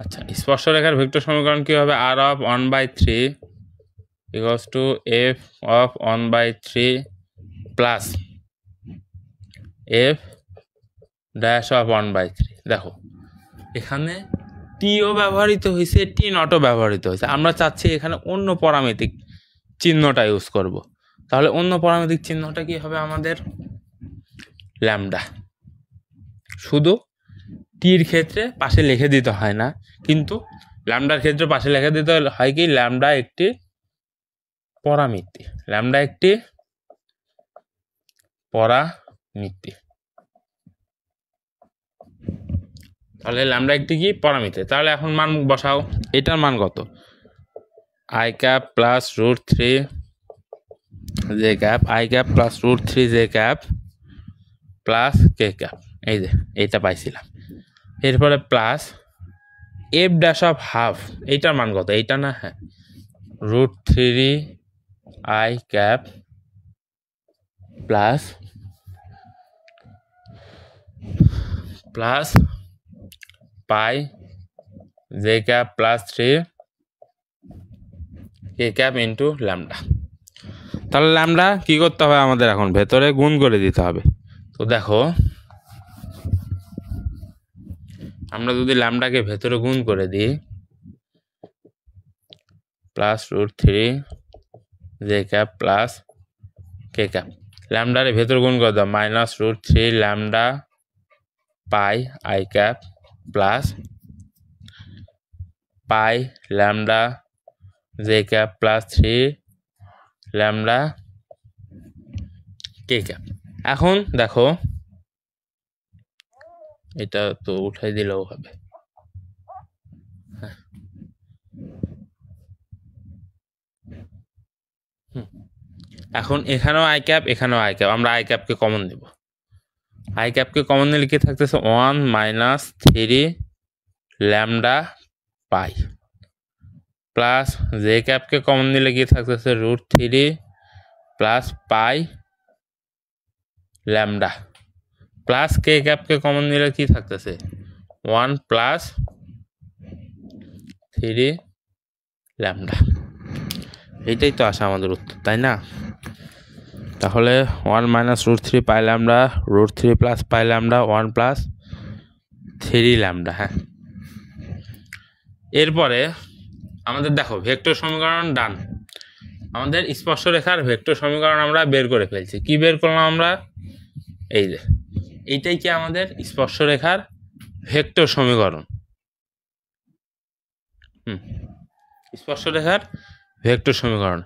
আচ্ছা, স্পর্শরেখার ভেক্টর সমীকরণ কি হবে? R of 1/3 equals to f of 1/3 plus f dash of 1/3। দেখো এখানে টিও ব্যবহৃত হয়েছে, টি নটও ব্যবহৃত হয়েছে। আমরা চাচ্ছি এখানে অন্য পরামিতিক চিহ্নটা ইউজ করব। তাহলে অন্য পরামিতিক চিহ্নটা কি হবে আমাদের? ল্যামডা। শুধু টির ক্ষেত্রে পাশে লিখে দিতে হয় না, কিন্তু ল্যামডার ক্ষেত্রে পাশে লিখে দিতে হয় কি, ল্যামডা একটি পরামিতি, ল্যামডা একটি পরামিতি। তাহলে ল্যামডা একটি কি? পরামিতি। তাহলে এখন মান বসাও। এটার মান কত? I cap plus √3 j cap, I cap plus √3 j cap plus k cap. এই যে এইটা পাইছিলাম। এরপরে plus f dash of half, এইটার মান কত? এইটা না, হ্যাঁ, √3 I cap plus pi J cap plus 3 K cap into lambda. তাহলে ল্যামডা কি করতে হবে আমাদের? এখন ভেতরে গুণ করে দিতে হবে। তো দেখো আমরা যদি ল্যামডাকে ভেতরে গুণ করে দিই, plus √3 j cap plus k cap, ল্যামডারে ভেতরে গুণ করে দাও, -√3 lambda pi i cap plus pi lambda j cap plus 3 lambda k cap. এখন দেখো এটা তো উঠাই দিলেও হবে। এখন এখানেও আই ক্যাপ, এখানেও আই ক্যাপ, আমরা আই ক্যাপকে কমন নেব। আই ক্যাপকে কমন নিলে কি থাকতেছে? 1 - 3 ল্যামডা পাই প্লাস জে ক্যাপকে কমন নিলে কি থাকতেছে? √3 প্লাস পাই ল্যামডা প্লাস কে ক্যাপকে কমন নিলে কি থাকতেছে? 1 প্লাস 3 ল্যামডা। এইটাই তো আসে আমাদের উত্তর, তাই না? তাহলে 1 - √3 pi lambda, √3 plus pi lambda, 1 plus 3 lambda. হ্যাঁ, এরপরে আমাদের দেখো ভেক্টর সমীকরণ ডান। আমাদের স্পর্শরেখার ভেক্টর সমীকরণ আমরা বের করে ফেলছি। কি বের করলাম আমরা? এই যে এইটাই কি আমাদের স্পর্শরেখার ভেক্টর সমীকরণ। স্পর্শরেখার ভেক্টর সমীকরণ।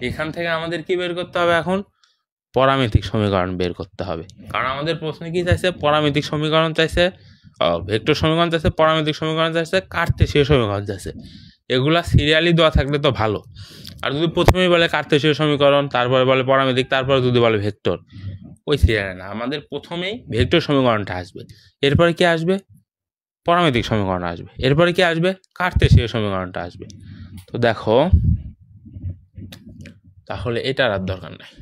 এখান থেকে আমাদের কি বের করতে হবে? এখন পরামিতিক সমীকরণ বের করতে হবে, কারণ আমাদের প্রশ্নে কি চাইছে? পরামিতিক সমীকরণ চাইছে, ভেক্টর সমীকরণ চাইছে, পরামিতিক সমীকরণ চাইছে, কার্তেশীয় সমীকরণ চাইছে। এগুলা সিরিয়ালি দেওয়া থাকলে তো ভালো। আর যদি প্রথমেই বলে কার্তেশীয় সমীকরণ, তারপরে বলে পরামিতিক, তারপরে যদি বলে ভেক্টর, ওই সিরিয়ালে না। আমাদের প্রথমেই ভেক্টর সমীকরণটা আসবে, এরপরে কি আসবে? পরামিতিক সমীকরণ আসবে। এরপরে কি আসবে? কার্তেশীয় সমীকরণটা আসবে। তো দেখো, তাহলে এটার আর দরকার নাই।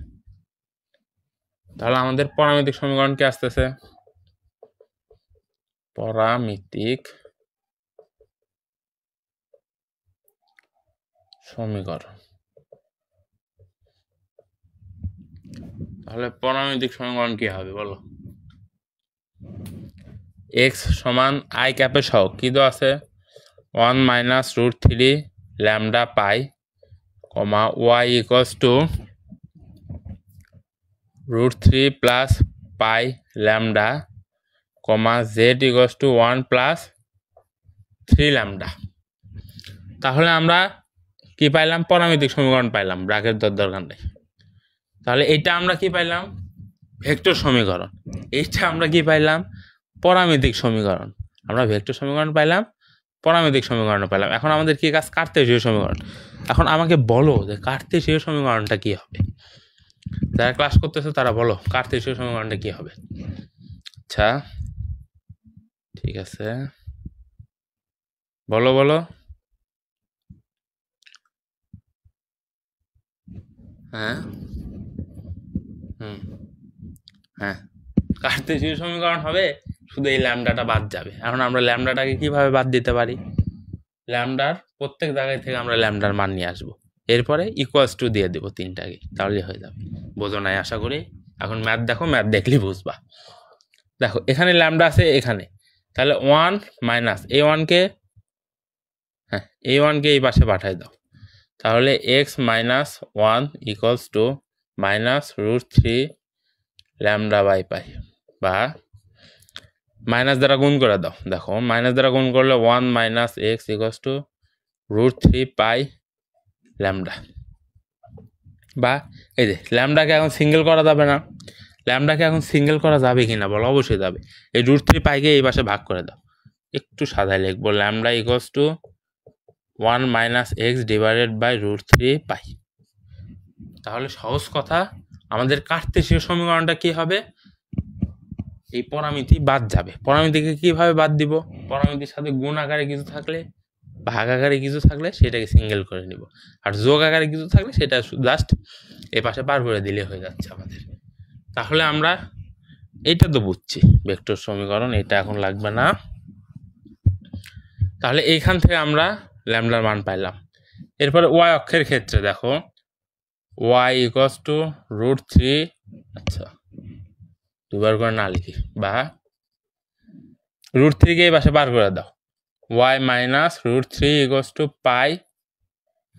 তাহলে আমাদের পরামিতিক সমীকরণ কি আসতেছে? পরামিতিক সমীকরণ। তাহলে পরামিতিক সমীকরণ কি হবে বলো? এক্স সমান আই ক্যাপের সহগ কি দেওয়া আছে? 1 minus root 3 lambda pi, comma y equals to root 3 plus pi lambda, comma z equals to 1 plus 3 lambda. তাহলে আমরা কি পাইলাম? পরামিতিক সমীকরণ পাইলাম, ব্র্যাকেট দরকার নেই। তাহলে এটা আমরা কি পাইলাম? ভেক্টর সমীকরণ। এইটা আমরা কি পাইলাম? পরামিতিক সমীকরণ। আমরা ভেক্টর সমীকরণ পাইলাম, পরামিতিক সমীকরণ পাইলাম। এখন আমাদের কি কাজ? কার্তেশীয় সমীকরণ। এখন আমাকে বলো যে কার্তেশীয় সমীকরণটা কি হবে? যারা ক্লাস করতেছে তারা বলো কার্তেশীয় সমীকরণটা কি হবে। আচ্ছা ঠিক আছে, বলো বলো। হ্যাঁ হ্যাঁ, কার্তেশীয় সমীকরণ হবে, শুধু এই ল্যামডাটা বাদ যাবে। এখন আমরা ল্যামডাটাকে কিভাবে বাদ দিতে পারি? ল্যামডার প্রত্যেক জায়গায় থেকে আমরা ল্যামডার মান নিয়ে আসবো, এরপরে ইকুয়ালস টু দিয়ে দেবো তিনটাকে, তাহলে হয়ে যাবে। বোঝো নাই আশা করি। এখন ম্যাথ দেখো, ম্যাথ দেখলেই বুঝবা। দেখো এখানে ল্যামডা আছে এখানে, তাহলে 1 মাইনাস এই 1কে, হ্যাঁ এই 1কে এই পাশে পাঠাই দাও। তাহলে x minus 1 equals to minus root 3 lambda by pi, বা মাইনাস দ্বারা গুণ করে দাও। দেখো মাইনাস দ্বারা গুণ করলে 1 minus x equals to root 3 pi lambda, বা এই যে ল্যামডাকে এখন সিঙ্গেল করা যাবে না? ল্যামডাকে এখন সিঙ্গেল করা যাবে কি না বলো? অবশ্যই যাবে। এই রুট 3 পাইকে এই পাশে ভাগ করে দাও। একটু সাদায় লিখবো, lambda equals to 1 minus x divided by root 3 pi. তাহলে সহজ কথা, আমাদের কার্তেশীয় সমীকরণটা কি হবে? এই পরামিতি বাদ যাবে। পরামিতিকে কিভাবে বাদ দিব? পরামিতির সাথে গুণ আকারে কিছু থাকলে, ভাগ আকারে কিছু থাকলে সেটাকে সিঙ্গেল করে নিব, আর যোগ আকারে কিছু থাকলে সেটা জাস্ট এ পাশে পার করে দিলে হয়ে যাচ্ছে আমাদের। তাহলে আমরা এইটা তো বুঝছি ভেক্টর সমীকরণ, এটা এখন লাগবে না। তাহলে এইখান থেকে আমরা ল্যামডার মান পাইলাম। এরপরে ওয়াই অক্ষের ক্ষেত্রে দেখো, ওয়াই ইকুয়ালস টু রুট 3, আচ্ছা দুবার করে না লিখি, বা রুট 3কে এই পাশে পার করে দাও। Y minus root 3 equals to pi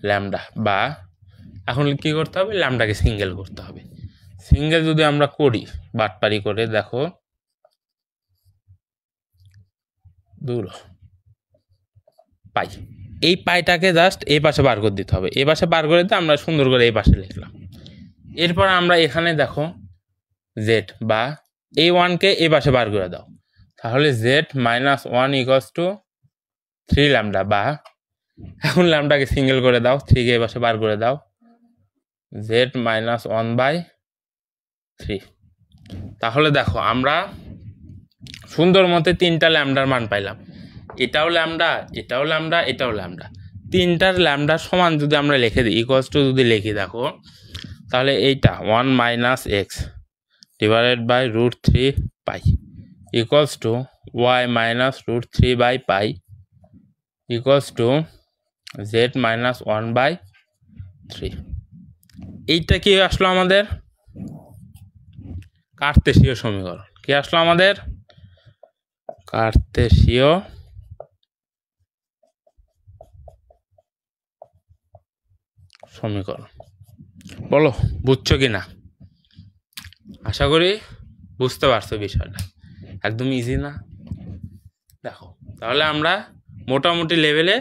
lambda, বা এখন কি করতে হবে? ল্যামডাকে সিঙ্গেল করতে হবে। সিঙ্গেল যদি আমরা করি বাটপারি করে, দেখো দূর পাই, এই পাইটাকে জাস্ট এই পাশে বার করে দিতে হবে। এই পাশে বার করে দিতে আমরা সুন্দর করে এই পাশে লিখলাম। এরপর আমরা এখানে দেখো জেড, বা এই 1কে এই পাশে বার করে দাও। তাহলে Z minus 1 equals two 3 lambda, বা এখন ল্যামডাকে সিঙ্গেল করে দাও, 3কে এই পাশে বার করে দাও, জেড মাইনাস 1 বাই 3। তাহলে দেখো আমরা সুন্দর মতে তিনটা ল্যামডার মান পাইলাম। এটাও ল্যামডা, এটাও ল্যামডা, এটাও ল্যামডা। তিনটার ল্যামডার সমান যদি আমরা লিখে দিই, ইকুয়ালস টু যদি লিখি, দেখো তাহলে এইটা 1 minus x divided by root 3 pi equals to y minus root 3 by pi equals to z minus 1 by 3। এইটা কি আসলো আমাদের? কার্তেশীয় সমীকরণ। কি আসলো আমাদের? কার্তেশীয় সমীকরণ। বলো বুঝছো কি না? আশা করি বুঝতে পারছো বিষয়টা, একদম ইজি না? দেখো তাহলে আমরা মোটামুটি লেভেলে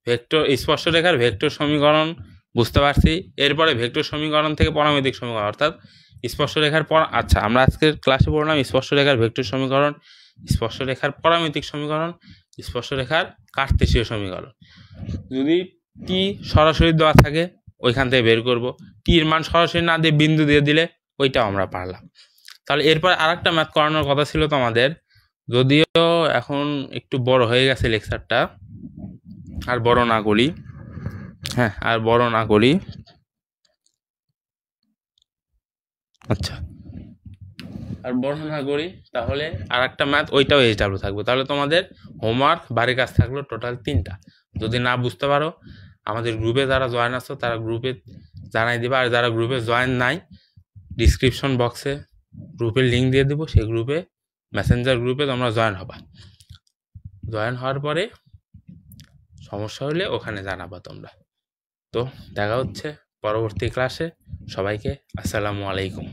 ভেক্টর স্পর্শরেখার ভেক্টর সমীকরণ বুঝতে পারছি। এরপরে ভেক্টর সমীকরণ থেকে পরামিতিক সমীকরণ, অর্থাৎ স্পর্শরেখার আচ্ছা আমরা আজকের ক্লাসে পড়লাম স্পর্শরেখার ভেক্টর সমীকরণ, স্পর্শরেখার পরামিতিক সমীকরণ, স্পর্শরেখার কার্তেশীয় সমীকরণ। যদি টি সরাসরি দেওয়া থাকে ওইখান থেকে বের করব, টির মান সরাসরি না দিয়ে বিন্দু দিয়ে দিলে ওইটাও আমরা পারলাম। তাহলে এরপর আরেকটা ম্যাথ করানোর কথা ছিল তোমাদের, যদিও এখন একটু বড় হয়ে গেছে লেকচারটা, আর বড় না করি, হ্যাঁ আর বড় না করি। আচ্ছা, আর বড় না করি, তাহলে আর একটা ম্যাথ, ওইটাও এইচডাব্লিউ থাকবে। তাহলে তোমাদের হোমওয়ার্ক বাড়ির কাজ থাকলো টোটাল 3টা। যদি না বুঝতে পারো আমাদের গ্রুপে যারা জয়েন আছো তারা গ্রুপে জানাই দিবা, আর যারা গ্রুপে জয়েন নাই ডিসক্রিপশন বক্সে গ্রুপের লিঙ্ক দিয়ে দেবো, সেই গ্রুপে মেসেঞ্জার গ্রুপে তোমরা জয়েন হবা। জয়েন হওয়ার পরে সমস্যা হলে ওখানে জানাবা তোমরা। তো দেখা হচ্ছে পরবর্তী ক্লাসে। সবাইকে আসসালামু আলাইকুম।